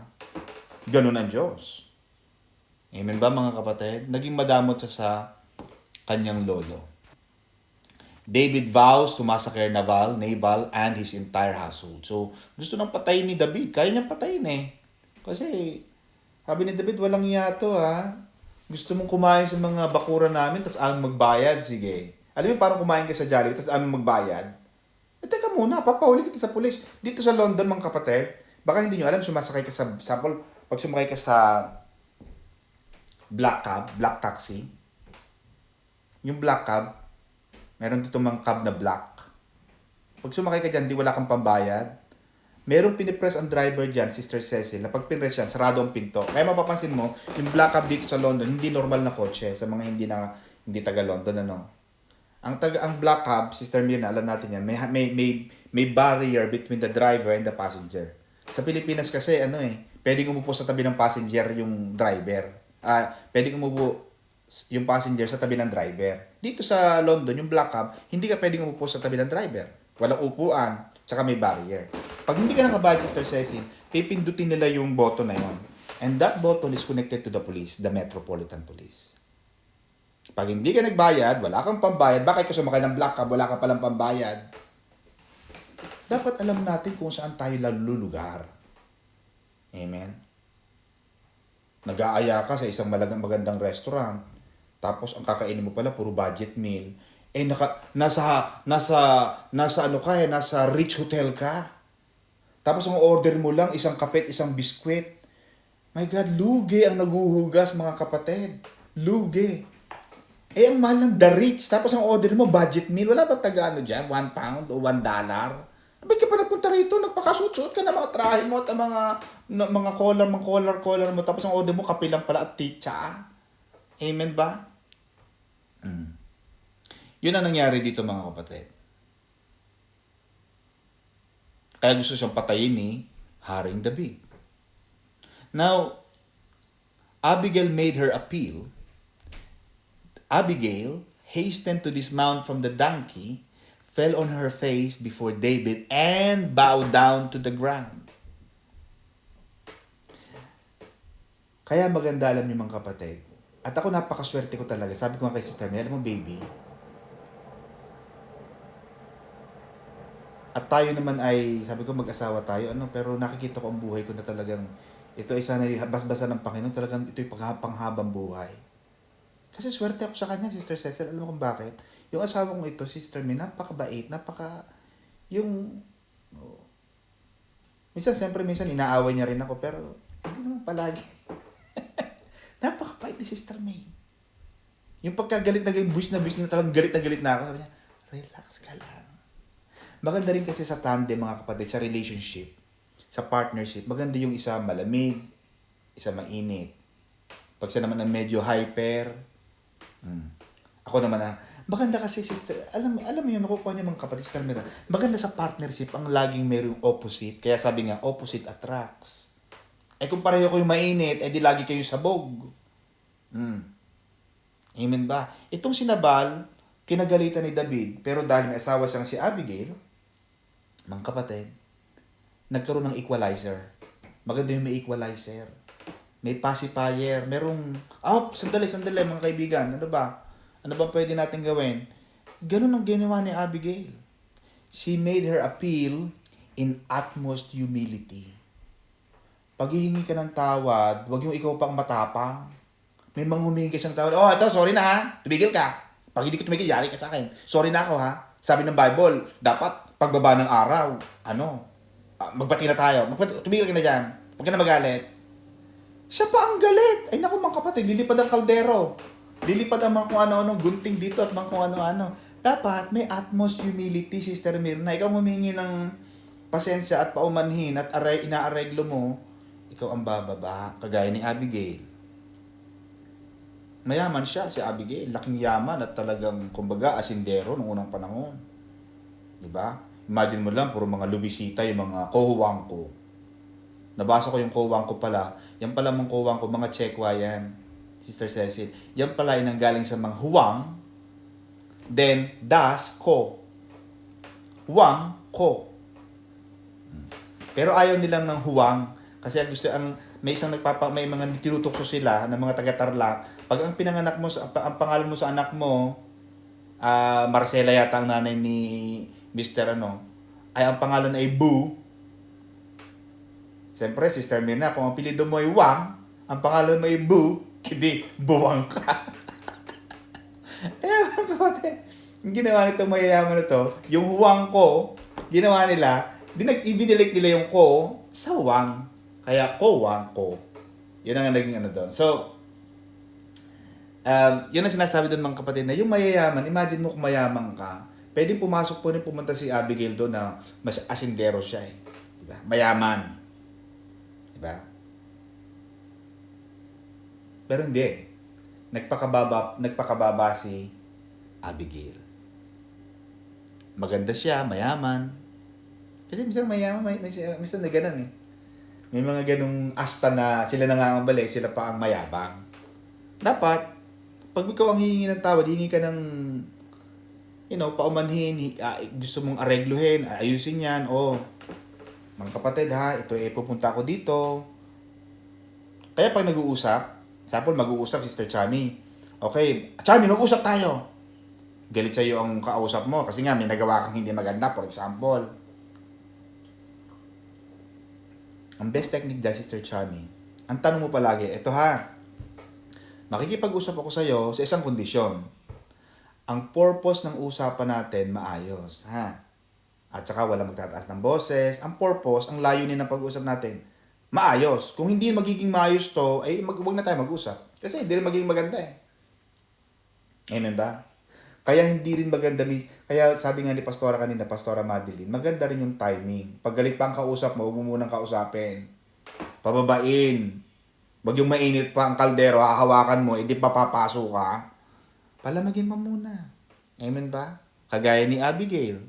A: Ganon ang Diyos. Amen ba mga kapatid? Naging madamot siya sa kanyang lolo. David vows to massacre Nabal and his entire household. So, gusto nang patayin ni David. Kaya niyang patayin eh. Kasi, sabi ni David, walang yato Gusto mong kumain sa mga bakura namin, tapos aming magbayad. Sige. Alam mo, parang kumain ka sa Jollibee, tapos aming magbayad. Teka muna, papahuli kita sa pulis. Dito sa London, mga kapatid, baka hindi nyo alam, sumasakay ka sa, sample, pag sumakay ka sa black taxi, yung black cab, Meron dito mga cab na black. Pag sumakay ka dyan, di wala kang pambayad. Merong pinipress ang driver dyan, Sister Cecil, na pag pinress yan, sarado ang pinto. Kaya mapapansin mo, yung black cab dito sa London, hindi normal na kotse sa mga hindi taga London, ano. Ang black cab, Sister Mirna, alam natin yan, may barrier between the driver and the passenger. Sa Pilipinas kasi, pwedeng umupo sa tabi ng passenger yung driver. Pwedeng umupo yung passenger sa tabi ng driver. Dito sa London, yung black cab, hindi ka pwedeng umupo sa tabi ng driver. Walang upuan, tsaka may barrier. Pag hindi ka nakabayad, Sister Cecil, pipindutin nila yung button na yun. And that button is connected to the police, the Metropolitan Police. Pag hindi ka nagbayad, wala kang pambayad, bakit ka sumakay ng black cab, wala ka palang pambayad? Dapat alam natin kung saan tayo lulugar. Amen? Nag-aaya ka sa isang magandang restaurant, tapos ang kakainin mo pala, puro budget meal. Nasa rich hotel ka. Tapos ang order mo lang, isang kape, isang biskwit. My God, lugi ang naguhugas, mga kapatid. Lugi. Ang mahal ng the rich. Tapos ang order mo, budget meal. Wala bang taga dyan? £1 o $1? Ba't ka pa nagpunta rito? Nagpakasuot-suot ka na mga trahe mo at mga collar mo. Tapos ang order mo, kape lang pala at ticha. Amen ba? Yun ang nangyari dito, mga kapatid. Kaya gusto siyang patayin ni Haring David. Now, Abigail made her appeal. Abigail hastened to dismount from the donkey, fell on her face before David, and bowed down to the ground. Kaya maganda, alam niyo mga kapatid. At ako napakaswerte ko talaga. Sabi ko nga kay Sister Mel, alam mo baby, at tayo naman ay, sabi ko mag-asawa tayo, pero nakikita ko ang buhay ko na talagang, ito ay sana basbasa ng Panginoon, talagang ito ay panghabang buhay. Kasi swerte ako sa kanya, Sister Cecil, alam mo kung bakit? Yung asawa kong ito, Sister May, napakabait, minsan inaaway niya rin ako, pero hindi naman palagi. Napakabait ni Sister May. Yung pagkagalit na buwis na talagang galit na ako, sabi niya, relax ka lang. Maganda rin kasi sa tandem, mga kapatid, sa relationship, sa partnership, maganda yung isa malamig, isa mainit. Pag siya naman ang medyo hyper, ako naman maganda kasi, Sister, alam mo yun, nakukuha niya mga kapatid, Sister Mira, maganda sa partnership, ang laging mayroong opposite, kaya sabi nga, opposite attracts. Kung pareho kayo mainit, di lagi kayo sabog. Amen ba? Itong sinabal, kinagalitan ni David, pero dahil may asawa siyang si Abigail, mga kapatid, nagkaroon ng equalizer. Maganda yung may equalizer. May pacifier. Merong, sandali mga kaibigan. Ano ba pwede natin gawin? Ganun ang ginawa ni Abigail. She made her appeal in utmost humility. Pag hihingi ka ng tawad, wag yung ikaw pang matapang. May mga humingi ka siyang tawad. Ito, sorry na ha. Tumigil ka. Pag hindi ko tumigil, yari ka sa akin. Sorry na ako ha. Sabi ng Bible, dapat pagbaba ng araw, magbati na tayo. Tumigil ka na dyan. Huwag ka na magalit. Siya pa ang galit. Ay naku mga kapatid, lilipad ang kaldero. Lilipad ang mga kung ano-ano, gunting dito at mga kung ano-ano. Dapat may utmost humility, Sister Mirna. Ikaw humingi ng pasensya at paumanhin at inaareglo mo, ikaw ang bababa, kagaya ni Abigail. Mayaman siya, si Abigail. Laking yaman at talagang, kumbaga, asindero noong unang panahon. Diba? Imagine mo lang, puro mga lubisita, yung mga kohuwang ko. Nabasa ko yung kohuwang ko pala. Yan pala mga kohuwang ko, mga Chekwa yan, Sister Cecil. Yan pala ay nanggaling sa mga huwang, then das, ko. Huwang, ko. Pero ayaw nilang ng huwang. Kasi may mga tinutukso sila ng mga taga-Tarlac. Pag ang pinanganak mo, ang pangalan mo sa anak mo, Marcela yata ang nanay ni Mr. ay ang pangalan ay Boo. Siyempre, Sister Mirna, kung ang apelyido mo ay Wang, ang pangalan mo ay Boo, hindi, buwang ka. Yung ginawa nito mayayaman na to, yung Wang ko, ginawa nila, ibinilike nila yung ko sa Wang. Kaya ko, Wang ko. Yun ang naging doon. So, Yun ang sinasabi doon mga kapatid na yung mayayaman, imagine mo kung mayaman ka, pwedeng pumasok po rin pumunta si Abigail doon na mas asindero siya eh. Diba? Mayaman. Diba? Pero hindi. Nagpakababa si Abigail. Maganda siya, mayaman. Kasi minsan mayaman, minsan na ganun eh. May mga ganung asta na sila nangangambalik, sila pa ang mayabang. Dapat, pag ikaw ang hihingi ng tawad, hihingi ka ng, paumanhin, gusto mong aregluhin, ayusin yan, mga kapatid ha, ito pupunta ako dito. Kaya pag nag-uusap, example, mag-uusap Sister Chami. Okay, Chami, mag-usap tayo. Galit sa'yo ang kausap mo kasi nga may nagawa kang hindi maganda, for example. Ang best technique dyan, Sister Chami, ang tanong mo palagi, ito ha, makikipag-usap ako sa'yo sa isang kondisyon. Ang purpose ng usapan natin maayos, ha? At saka wala magtataas ng boses. Ang purpose, ang layunin ng pag-usap natin, maayos. Kung hindi magiging maayos to, ay wag na tayo mag-usap. Kasi hindi rin magiging maganda eh. Amen ba? Kaya hindi rin maganda, kaya sabi nga ni Pastora kanina, Pastora Madeline, maganda rin yung timing. Pag galit pa ang kausap mo, huwag mo munang kausapin. Pababain. Wag yung mainit pa ang kaldero, hahawakan mo, hindi papapasok ka. Palamagin mo muna. Amen ba? Kagaya ni Abigail.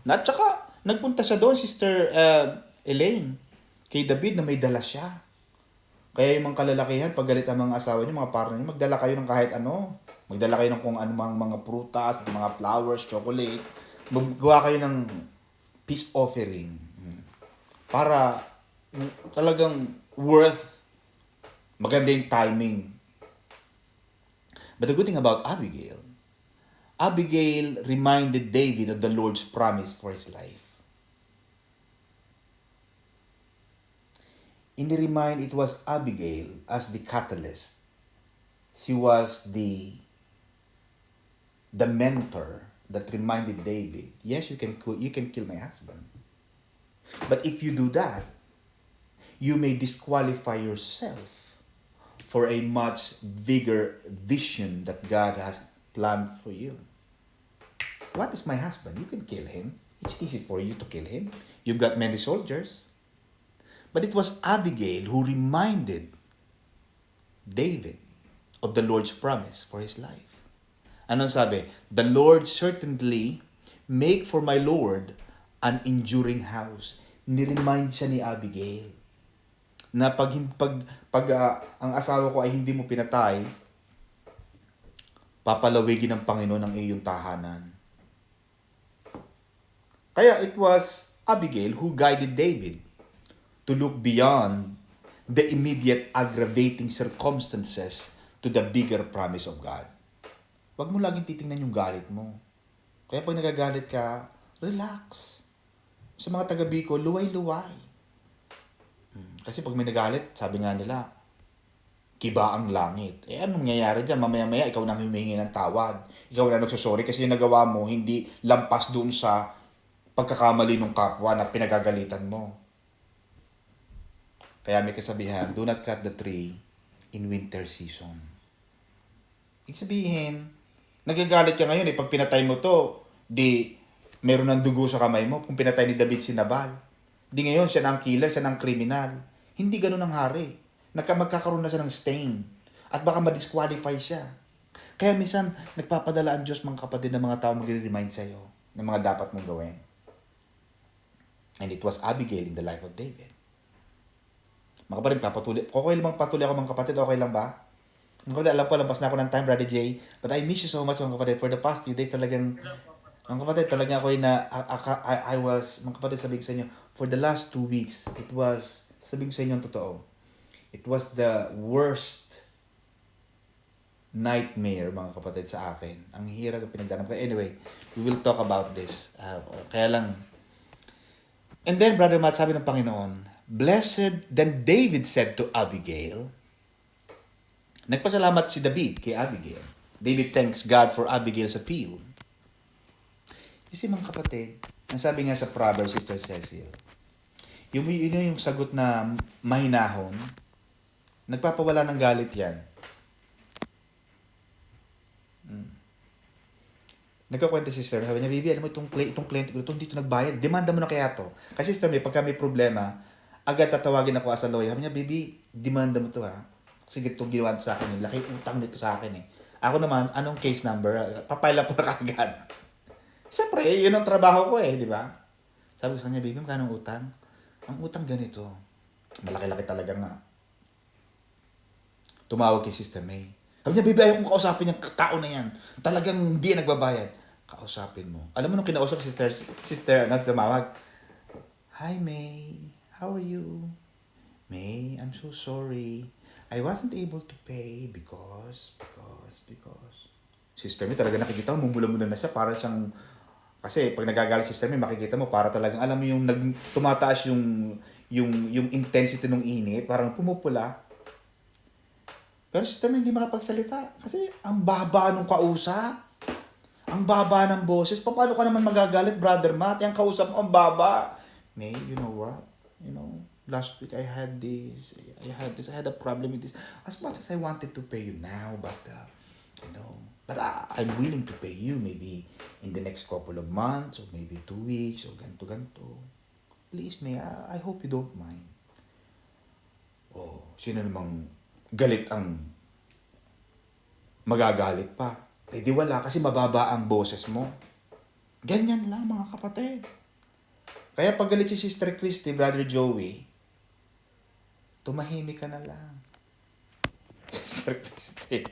A: At saka, nagpunta siya doon, Sister Elaine, kay David na may dala siya. Kaya yung mga kalalakihan, pag galit ang mga asawa niyo, mga partner niyo, magdala kayo ng kahit ano. Magdala kayo ng kung anumang mga prutas, mga flowers, chocolate. Magawa kayo ng peace offering. Para talagang worth, maganda yung timing. But the good thing about Abigail reminded David of the Lord's promise for his life. In the remind, it was Abigail as the catalyst. She was the mentor that reminded David, yes, you can kill my husband. But if you do that, you may disqualify yourself for a much bigger vision that God has planned for you. What is my husband? You can kill him. It's easy for you to kill him. You've got many soldiers. But it was Abigail who reminded David of the Lord's promise for his life. Anong sabi? The Lord certainly make for my Lord an enduring house. Niremind siya ni Abigail na pag ang asawa ko ay hindi mo pinatay, papalawigin ng Panginoon ang iyong tahanan. Kaya it was Abigail who guided David to look beyond the immediate aggravating circumstances to the bigger promise of God. Huwag mo laging titingnan yung galit mo. Kaya pag nagagalit ka, relax. Sa mga taga-Bicol, luway-luway. Kasi pag may nagalit, sabi nga nila, kiba ang langit. Anong nangyayari dyan? Mamaya-maya, ikaw nang humihingi ng tawad. Ikaw na nagsasorry kasi yung nagawa mo, hindi lampas doon sa pagkakamali ng kapwa na pinagagalitan mo. Kaya may kasabihan, do not cut the tree in winter season. Ibig sabihin, nagagalit ka ngayon pag pinatay mo to, di meron ng dugo sa kamay mo. Kung pinatay ni David si Nabal, di ngayon siya na ang killer, siya na ang kriminal. Hindi ganun ang hari. Magkakaroon na siya ng stain. At baka ma-disqualify siya. Kaya minsan, nagpapadala ang Diyos mga kapatid ng mga tao mag-remind sa'yo ng mga dapat mong gawin. And it was Abigail in the life of David. Mga kapatid, okay lang patuloy ako mga kapatid, okay lang ba? Mga kapatid, alam ko, lampas na ako ng time, Brother Jay. But I miss you so much, mga kapatid. For the past few days, talagang, mga kapatid, talagang ako I was, mga kapatid, sabihin ko sa inyo, for the last 2 weeks, it was, sabihin ko sa inyo ang totoo, it was the worst nightmare, mga kapatid, sa akin. Ang hirap ng pinagdaanan ko. Anyway, we will talk about this. Kaya lang, and then, Brother Matt, sabi ng Panginoon, blessed, then David said to Abigail, nagpasalamat si David kay Abigail. David thanks God for Abigail's appeal. Kasi mga kapatid, ang sabi nga sa Proverbs, Sister Cecil, yung sagot na mahinahon, nagpapawala ng galit yan. Nagkakwento si sister, sabi niya, baby, alam mo itong client ko, itong dito nagbayad, demanda mo na kaya to. Kasi sister, pagka may problema, agad tatawagin ako as a lawyer. Sabi niya, baby, demanda mo to ha. Kasi itong ginawa sa akin, laki utang nito sa akin eh. Ako naman, anong case number? Papailan ko na kagad. Siyempre, yun ang trabaho ko eh, di ba? Sabi ko sa kanya, baby, magkano ang utang? Ang utang ganito. Malaki-laki talaga nga. Tumawag kay Sister May. Sabi niya, baby, ayaw kong kausapin yung tao na yan. Talagang hindi nagbabayad. Kausapin mo. Alam mo nung kinausap sister, tumawag. Hi, May. How are you? May, I'm so sorry. I wasn't able to pay because. Sister May, talaga nakikita mo, mumula-mula na siya. Para siyang, kasi pag nagagalit Sister May, makikita mo, para talagang, alam mo yung tumataas yung intensity ng init. Parang pumupula. Pero Sister May, hindi makapagsalita. Kasi ang baba nung kausap. Ang baba ng boses. Paano ka naman magagalit, Brother Matt? Yung kausap mo, ang baba. May, you know what? Last week I had a problem with this. As much as I wanted to pay you now, but I'm willing to pay you maybe in the next couple of months or maybe 2 weeks or ganto. Please, May, I hope you don't mind. Oh, sino namang galit ang magagalit pa? Eh di wala kasi mababa ang boses mo. Ganyan lang mga kapatid. Kaya pag galit si Sister Christy, Brother Joey, tumahimik ka na lang. Sister Christy.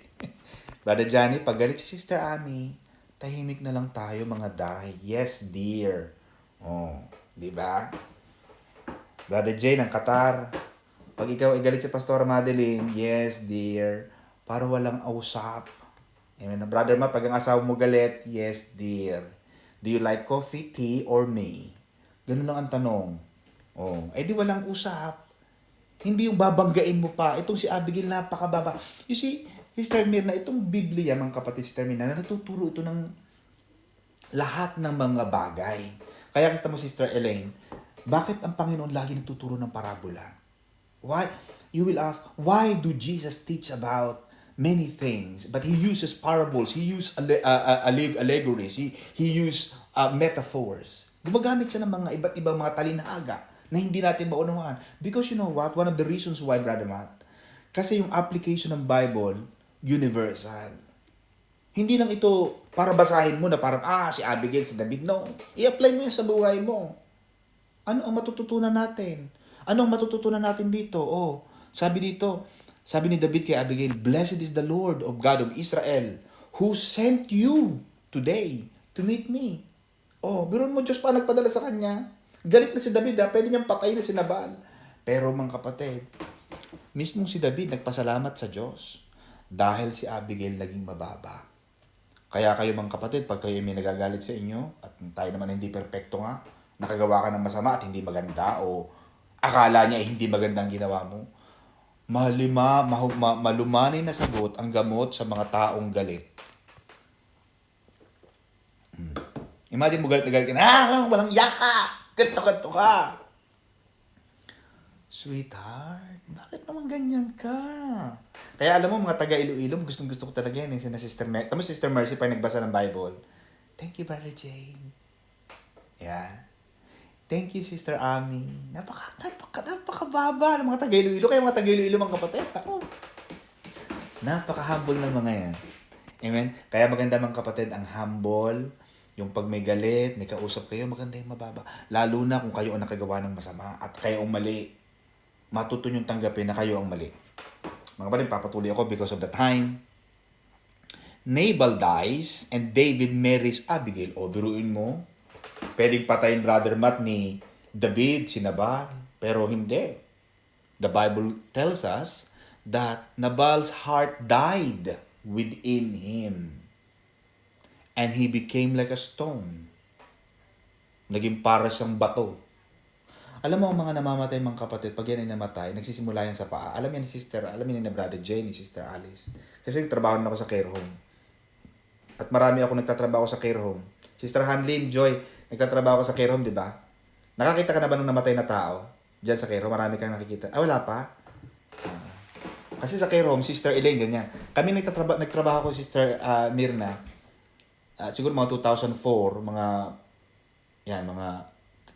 A: Brother Johnny, pag galit si Sister Ami, tahimik na lang tayo mga dahi. Yes, dear. Oh, di ba? Brother Jay ng Qatar, pag ikaw ay galit si Pastor Madeline, yes, dear. Para walang ausap. Amen. Brother Ma, pag ang asawa mo galit, yes, dear. Do you like coffee, tea, or me? Ganun lang ang tanong. Oh, eh di walang usap. Hindi yung babanggain mo pa. Itong si Abigail, napakababa. You see, Sister Mirna, itong Biblia, mga kapatid, Sister Mirna, natuturo ito ng lahat ng mga bagay. Kaya kita mo, Sister Elaine, bakit ang Panginoon lagi natuturo ng parabola? Why? You will ask, why do Jesus teach about many things? But He uses parables. He uses allegories. He uses metaphors. Gumagamit siya ng mga iba't ibang mga talinhaga na hindi natin maunawaan. Because you know what? One of the reasons why, Brother Matt, kasi yung application ng Bible, universal. Hindi lang ito para basahin mo na parang, si Abigail, si David. No. I-apply mo yan sa buhay mo. Ano ang matututunan natin? Ano ang matututunan natin dito? Sabi ni David kay Abigail, Blessed is the Lord of God of Israel, who sent you today to meet me. Biruin mo, Diyos pa nagpadala sa kanya. Galit na si David, pwede niyang patayin na si Nabal. Pero mga kapatid, mismong si David nagpasalamat sa Diyos dahil si Abigail naging mababa. Kaya kayo mga kapatid, pag kayo may nagagalit sa inyo, at tayo naman hindi perpekto nga, nakagawa ka ng masama at hindi maganda, o akala niya hindi magandang ginawa mo, malumanay na sagot ang gamot sa mga taong galit. Imagine mo galit ka na, walang yaka! Ganto ka! Sweetheart, bakit naman ganyan ka? Kaya alam mo, mga taga Iloilo, gustong-gusto ko talaga yan. Sina Sister Mercy. Tama Sister Mercy pa nagbasa ng Bible. Thank you, Brother Jay. Yeah. Thank you, Sister Ami. Napakababa ng mga taga Iloilo. Kaya mga taga Iloilo, mga kapatid. Ako. Napaka-humble ng mga yan. Amen? Kaya maganda mga kapatid, ang humble. Yung pag may galit, may kausap kayo, maganda yung mababa. Lalo na kung kayo ang nakagawa ng masama at kayo ang mali. Matuto niyong tanggapin na kayo ang mali. Mga kapatid, papatuloy ako because of the time. Nabal dies and David marries Abigail. Biruin mo. Pwedeng patayin Brother Matt ni David, si Nabal. Pero hindi. The Bible tells us that Nabal's heart died within him. And he became like a stone. Naging para siyang bato. Alam mo, ang mga namamatay mga kapatid, pag yan ay namatay, nagsisimula yan sa paa. Alam yan ni Brother Jay, ni Sister Alice. Kasi nagtrabaho na ako sa care home. At marami ako nagtatrabaho sa care home. Sister Hanlin, Joy, nagtatrabaho ako sa care home, di ba? Nakakita ka na ba ng namatay na tao? Diyan sa care home, marami kang nakikita. Wala pa? Kasi sa care home, Sister Elaine, ganyan. Kami nagtrabaho ko, Sister Mirna. siguro mga 2004, mga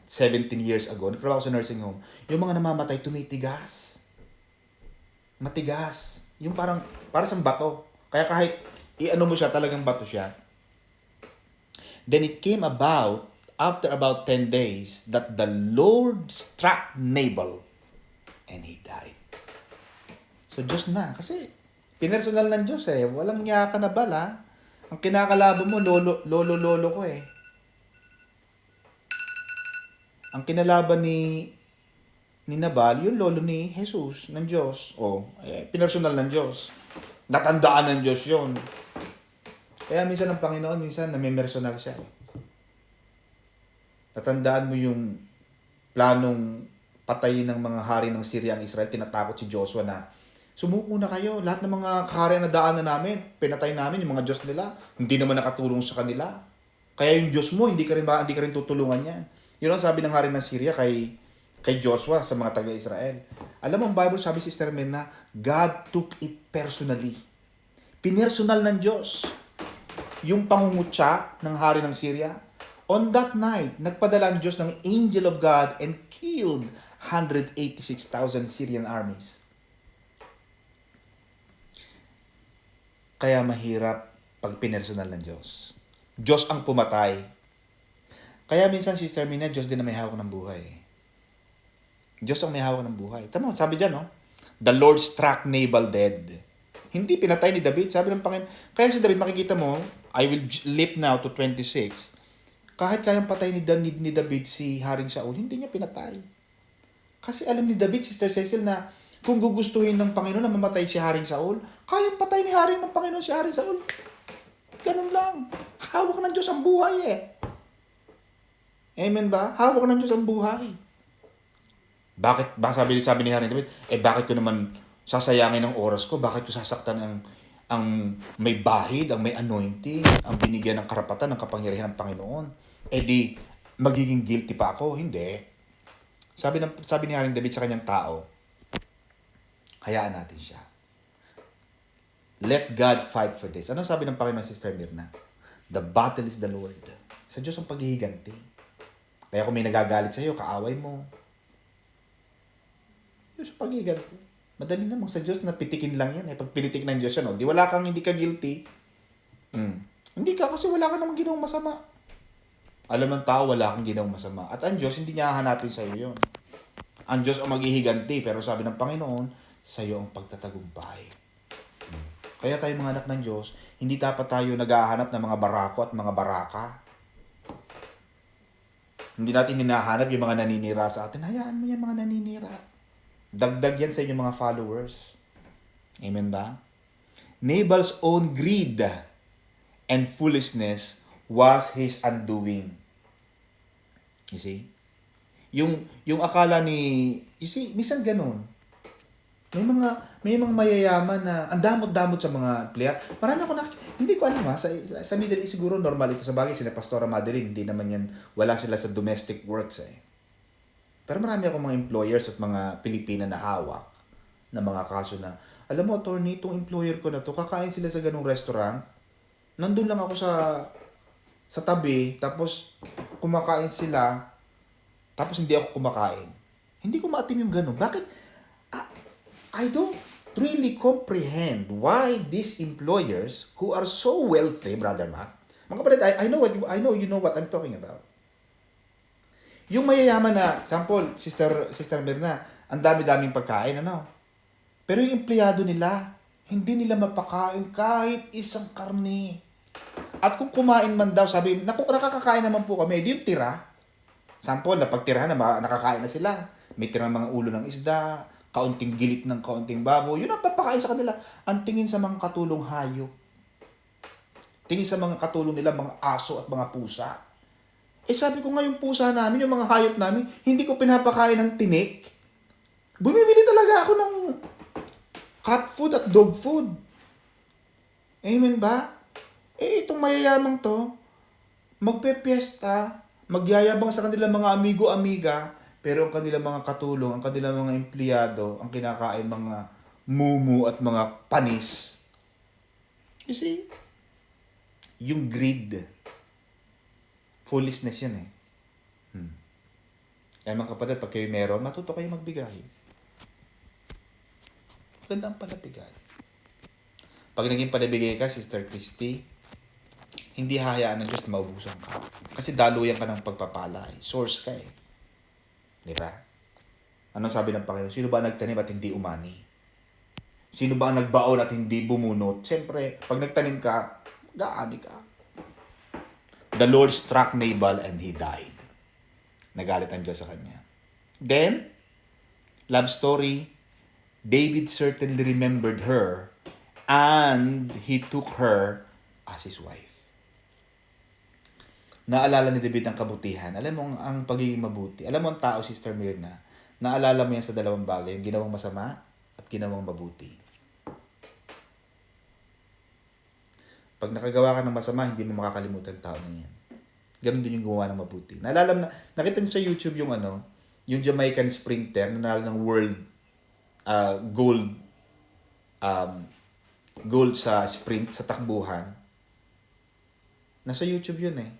A: 17 years ago, nagtrabaho ako sa nursing home, yung mga namamatay, tumitigas. Matigas. Yung para sa bato. Kaya kahit i-ano mo siya, talagang bato siya. Then it came about, after about 10 days, that the Lord struck Nabal and he died. So, Diyos na. Kasi, pinersonal ng Diyos eh. Walang niya ka na bala. Ang kinakalaban mo, lolo ko eh. Ang kinalaban ni Nabal, yung lolo ni Jesus, ng Diyos. Pinersonal ng Diyos. Natandaan ng Diyos yun. Kaya minsan ang Panginoon, minsan namimersonal siya. Natandaan mo yung planong patayin ng mga hari ng Syria ang Israel, tinatakot si Joshua na, sumuko na kayo, lahat ng mga kahari na daanan namin, pinatay namin yung mga Diyos nila, hindi naman nakatulong sa kanila. Kaya yung Diyos mo, hindi ka rin tutulungan yan. Yun ang sabi ng hari ng Syria kay Joshua sa mga taga-Israel. Alam mo, ang Bible sabi si Sister Mel na God took it personally. Pinersonal ng Diyos yung pangungutya ng hari ng Syria. On that night, nagpadala ang Diyos ng angel of God and killed 186,000 Syrian armies. Kaya mahirap pag pinersonal ng Diyos. Diyos ang pumatay. Kaya minsan, Sister Mina, Diyos din na may hawak ng buhay. Diyos ang may hawak ng buhay. Tama, sabi dyan, no? The Lord struck Nabal dead. Hindi pinatay ni David. Sabi ng Panginoon. Kaya si David, makikita mo, I will leap now to 26. Kahit kayang patay ni David si Haring Saul, hindi niya pinatay. Kasi alam ni David, Sister Cecil, na kung gugustuhin ng Panginoon na mamatay si Haring Saul, kayang patay ni Haring ng Panginoon si Haring Saul. Ganun lang. Hawak ng Diyos ang buhay eh. Amen ba? Hawak ng Diyos ang buhay. Bakit? Sabi ni Haring David, bakit ko naman sasayangin ang oras ko? Bakit ko sasaktan ang may bahid, ang may anointing, ang binigyan ng karapatan, ng kapangyarihan ng Panginoon? Di, magiging guilty pa ako? Hindi. Sabi ni Haring David sa kanyang tao, hayaan natin siya. Let God fight for this. Ano sabi ng Panginoon, Sister Mirna? The battle is the Lord. Sa Diyos ang paghihiganti. Kaya kung may nagagalit sa iyo, kaaway mo. Diyos ang paghihiganti. Madali namang sa Diyos na pitikin lang yan. Pag pinitik ng Diyos yan, di wala kang hindi ka guilty. Hindi ka kasi wala ka namang ginawang masama. Alam ng tao, wala kang ginawang masama. At ang Diyos, hindi niya hahanapin sa iyo yun. Ang Diyos ang maghihiganti. Pero sabi ng Panginoon, sa iyo ang pagtatagumpay. Kaya tayo mga anak ng Diyos, hindi dapat tayo naghahanap ng mga barako at mga baraka. Hindi natin hinahanap yung mga naninira sa atin. Hayaan mo yung mga naninira. Dagdag yan sa inyong mga followers. Amen ba? Nabal's own greed and foolishness was his undoing. You see? Yung akala minsan ganun. May mga mayayaman na ang damot-damot sa mga empleyado. Marami ako hindi ko alam sa Middle East siguro normal ito. Sa bagay, sila Pastora Madeline, hindi naman yan, wala sila sa domestic works eh. Pero marami ako mga employers at mga Pilipina na hawak na mga kaso na, alam mo, attorney, itong employer ko na to, kakain sila sa ganung restaurant, nandun lang ako sa tabi, tapos kumakain sila, tapos hindi ako kumakain. Hindi ko maatim yung ganun. Bakit? I don't really comprehend why these employers who are so wealthy, Brother Matt, mga kapatid, I know you know what I'm talking about. Yung mayayaman na, sample, Sister Berna, ang dami-daming pagkain, ano? Pero yung empleyado nila, hindi nila mapakain kahit isang karne. At kung kumain man daw, sabi, nakakakain naman po kami, di yung tira. Sample, napagtirahan na nakakain na sila. May tirang mga ulo ng isda, kaunting gilit ng kaunting babo. Yun ang papakain sa kanila. Ang tingin sa mga katulong hayop. Tingin sa mga katulong nila, mga aso at mga pusa. Sabi ko nga yung pusa namin, yung mga hayop namin, hindi ko pinapakain ng tinik. Bumibili talaga ako ng cat food at dog food. Amen ba? Itong mayayamang to, magpepiesta, magyayabang sa kanilang mga amigo-amiga, pero ang kanilang mga katulong, ang kanilang mga empleyado, ang kinakain mga mumu at mga panis. You see? Yung greed, foolishness yun eh. Kaya mga kapatid, pag kayo meron, matuto kayo magbigay. Maganda ang palabigay. Pag naging palabigay ka, Sister Christy, hindi hahayaan ng Diyos na maubusan ka. Kasi daluyan ka ng pagpapala. Source ka eh. Di ba? Anong sabi ng Panginoon? Sino ba nagtanim at hindi umani? Sino ba ang nagbaon at hindi bumunot? Siyempre, pag nagtanim ka, gaani ka. The Lord struck Nabal and he died. Nagalit ang Diyos sa kanya. Then, love story, David certainly remembered her and he took her as his wife. Naalala ni David ang kabutihan. Alam mo ang pagiging mabuti. Alam mo ang tao, Sister Mirna, naalala mo yan sa dalawang bagay, yung ginawang masama at ginawang mabuti. Pag nakagawa ka ng masama, hindi mo makakalimutan ang tao na yan. Ganon din yung gumawa ng mabuti. Nakita niyo sa YouTube yung Jamaican sprinter na nanalo ng world gold sa sprint, sa takbuhan. Nasa YouTube yun eh.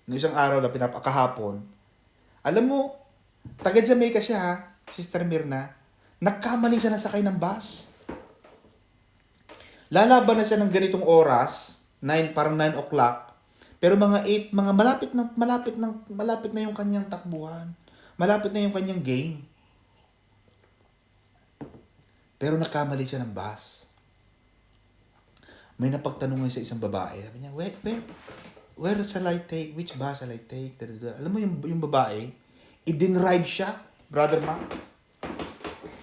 A: Noong isang araw na kahapon. Alam mo, taga Jamaica siya ha, Sister Mirna. Nagkamali siya nasakay ng bus. Lalaban na siya ng ganitong oras, parang 9 o'clock. Pero mga 8, mga malapit na yung kanyang takbuhan. Malapit na yung kanyang game. Pero nakamali siya ng bus. May napagtanungan sa isang babae. Sabi niya, where shall I take? Which bus shall I take? Alam mo yung babae, i-dinrive siya, Brother Mark.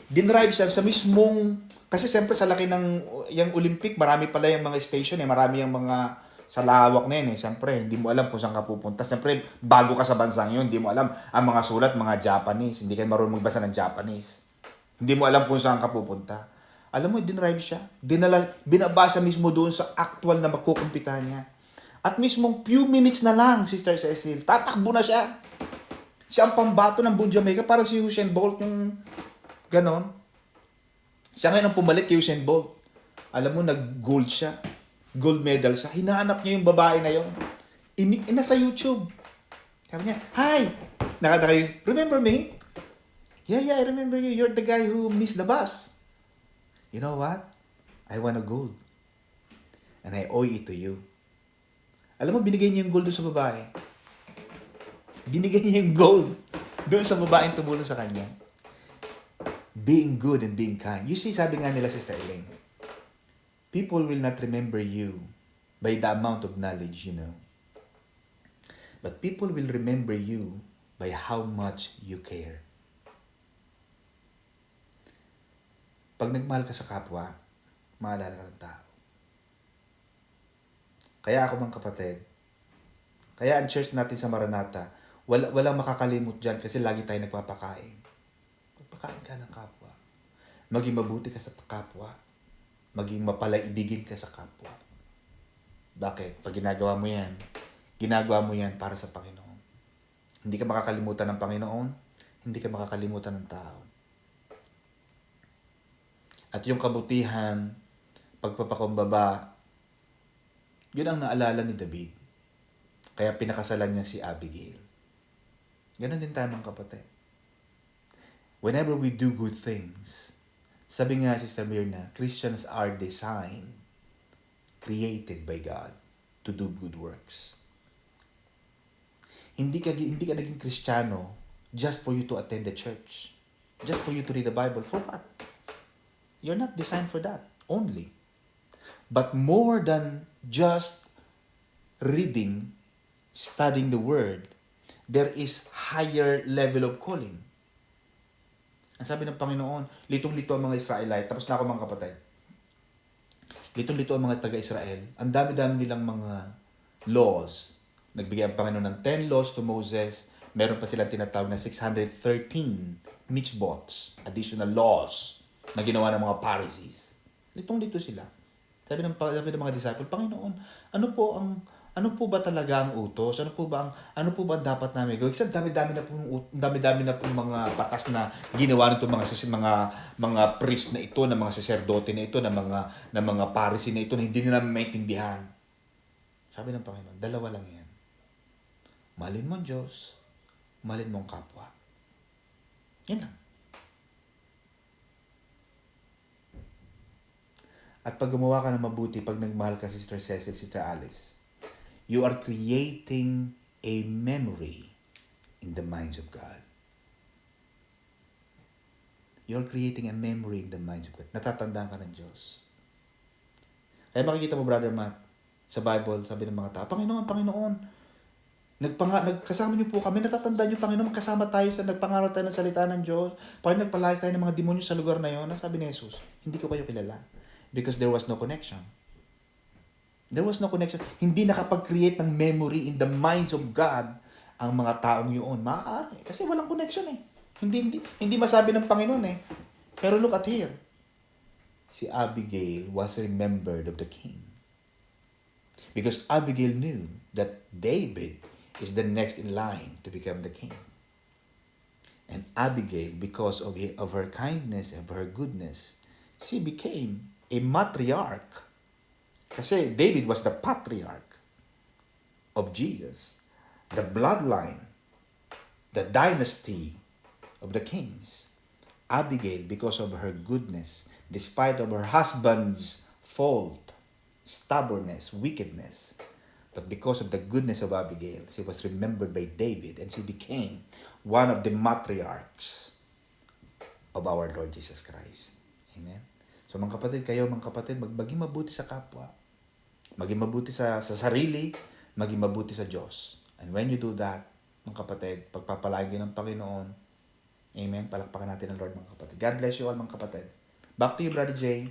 A: Dinrive siya sa mismong, kasi siyempre sa laki ng yung Olympic, marami pala yung mga station eh, marami yung mga sa lawak na yun eh. Siyempre, hindi mo alam kung saan ka pupunta. Siyempre, bago ka sa bansang yun, hindi mo alam ang mga sulat, mga Japanese. Hindi ka marunong magbasa ng Japanese. Hindi mo alam kung saan ka pupunta. Alam mo, dinrive siya. Binabasa mismo doon sa actual na magkukumpita niya. At mismong few minutes na lang, Sister Cecil, tatakbo na siya. Siya ang pambato ng buong Jamaica, parang si Usain Bolt yung ganon. Siya ngayon ang pumalit kay Usain Bolt. Alam mo, nag-gold siya. Gold medal siya. Hinahanap niya yung babae na yun. Nasa YouTube. Sabi niya, hi! Remember me? Yeah, I remember you. You're the guy who missed the bus. You know what? I won a gold. And I owe it to you. Alam mo, binigay niya yung gold doon sa babae. Binigay niya yung gold doon sa babaeng tumulong sa kanya. Being good and being kind. You see, sabi nga nila, Sister Elaine, people will not remember you by the amount of knowledge you know. But people will remember you by how much you care. Pag nagmahal ka sa kapwa, maalala ka ng tao. Kaya ako mga kapatid, kaya ang church natin sa Maranatha, walang makakalimot dyan kasi lagi tayo nagpapakain. Magpakain ka ng kapwa. Maging mabuti ka sa kapwa. Maging mapalaibigin ka sa kapwa. Bakit? Pag ginagawa mo yan para sa Panginoon. Hindi ka makakalimutan ng Panginoon, hindi ka makakalimutan ng tao. At yung kabutihan, pagpapakumbaba, yun ang naalala ni David. Kaya pinakasalan niya si Abigail. Ganon din tayo mga kapatid. Whenever we do good things, sabi nga Sister Mirna, Christians are designed, created by God to do good works. Hindi ka naging Kristiyano just for you to attend the church. Just for you to read the Bible. For what? You're not designed for that only. But more than just reading, studying the Word, there is higher level of calling. Ang sabi ng Panginoon, litong-lito ang mga Israelite. Tapos na ako mga kapatid. Litong-lito ang mga taga-Israel. Ang dami-dami nilang mga laws. Nagbigay ang Panginoon ng 10 laws to Moses. Meron pa silang tinatawag na 613 mitzvots, additional laws na ginawa ng mga Pharisees. Litong-lito sila. Sabi ng mga disciple, Panginoon, ano po ba talaga ang utos? Ano po ba ang dapat namin gawin? Kasi dami-dami na pong mga batas na ginawa nito mga priest na ito, na mga saserdote na ito, na mga Pharisee na ito na hindi nila maintindihan. Sabi ng Panginoon, dalawa lang yan. Mahalin mo ang Diyos, mahalin mo ang kapwa. Yan lang. At pag gumawa ka ng mabuti, pag nagmahal ka, Sister Cecil, Sister Alice, you are creating a memory in the minds of God. You're creating a memory in the minds of God. Natatandaan ka ng Diyos. Kaya makikita mo, Brother Matt, sa Bible, sabi ng mga tao, Panginoon, nagkasama niyo po kami, natatandaan niyo, Panginoon, kasama tayo sa nagpangaral tayo ng salita ng Diyos. Pag nagpalayas tayo ng mga demonyo sa lugar na yon, sabi ni Jesus, hindi ko kayo kilala. Because there was no connection. There was no connection. Hindi nakapag-create ng memory in the minds of God ang mga taong yun. Maaari. Kasi walang connection eh. Hindi masabi ng Panginoon eh. Pero look at here. Si Abigail was remembered of the king. Because Abigail knew that David is the next in line to become the king. And Abigail, because of her kindness and her goodness, she became a matriarch. Kasi David was the patriarch of Jesus. The bloodline, the dynasty of the kings. Abigail, because of her goodness, despite of her husband's fault, stubbornness, wickedness, but because of the goodness of Abigail, she was remembered by David and she became one of the matriarchs of our Lord Jesus Christ. Amen? So mga kapatid, maging mabuti sa kapwa. Maging mabuti sa sarili, maging mabuti sa Diyos. And when you do that, mga kapatid, pagpapalagi ng Panginoon, amen, palakpakan natin ang Lord, mga kapatid. God bless you all, mga kapatid. Back to you, Brother Jay.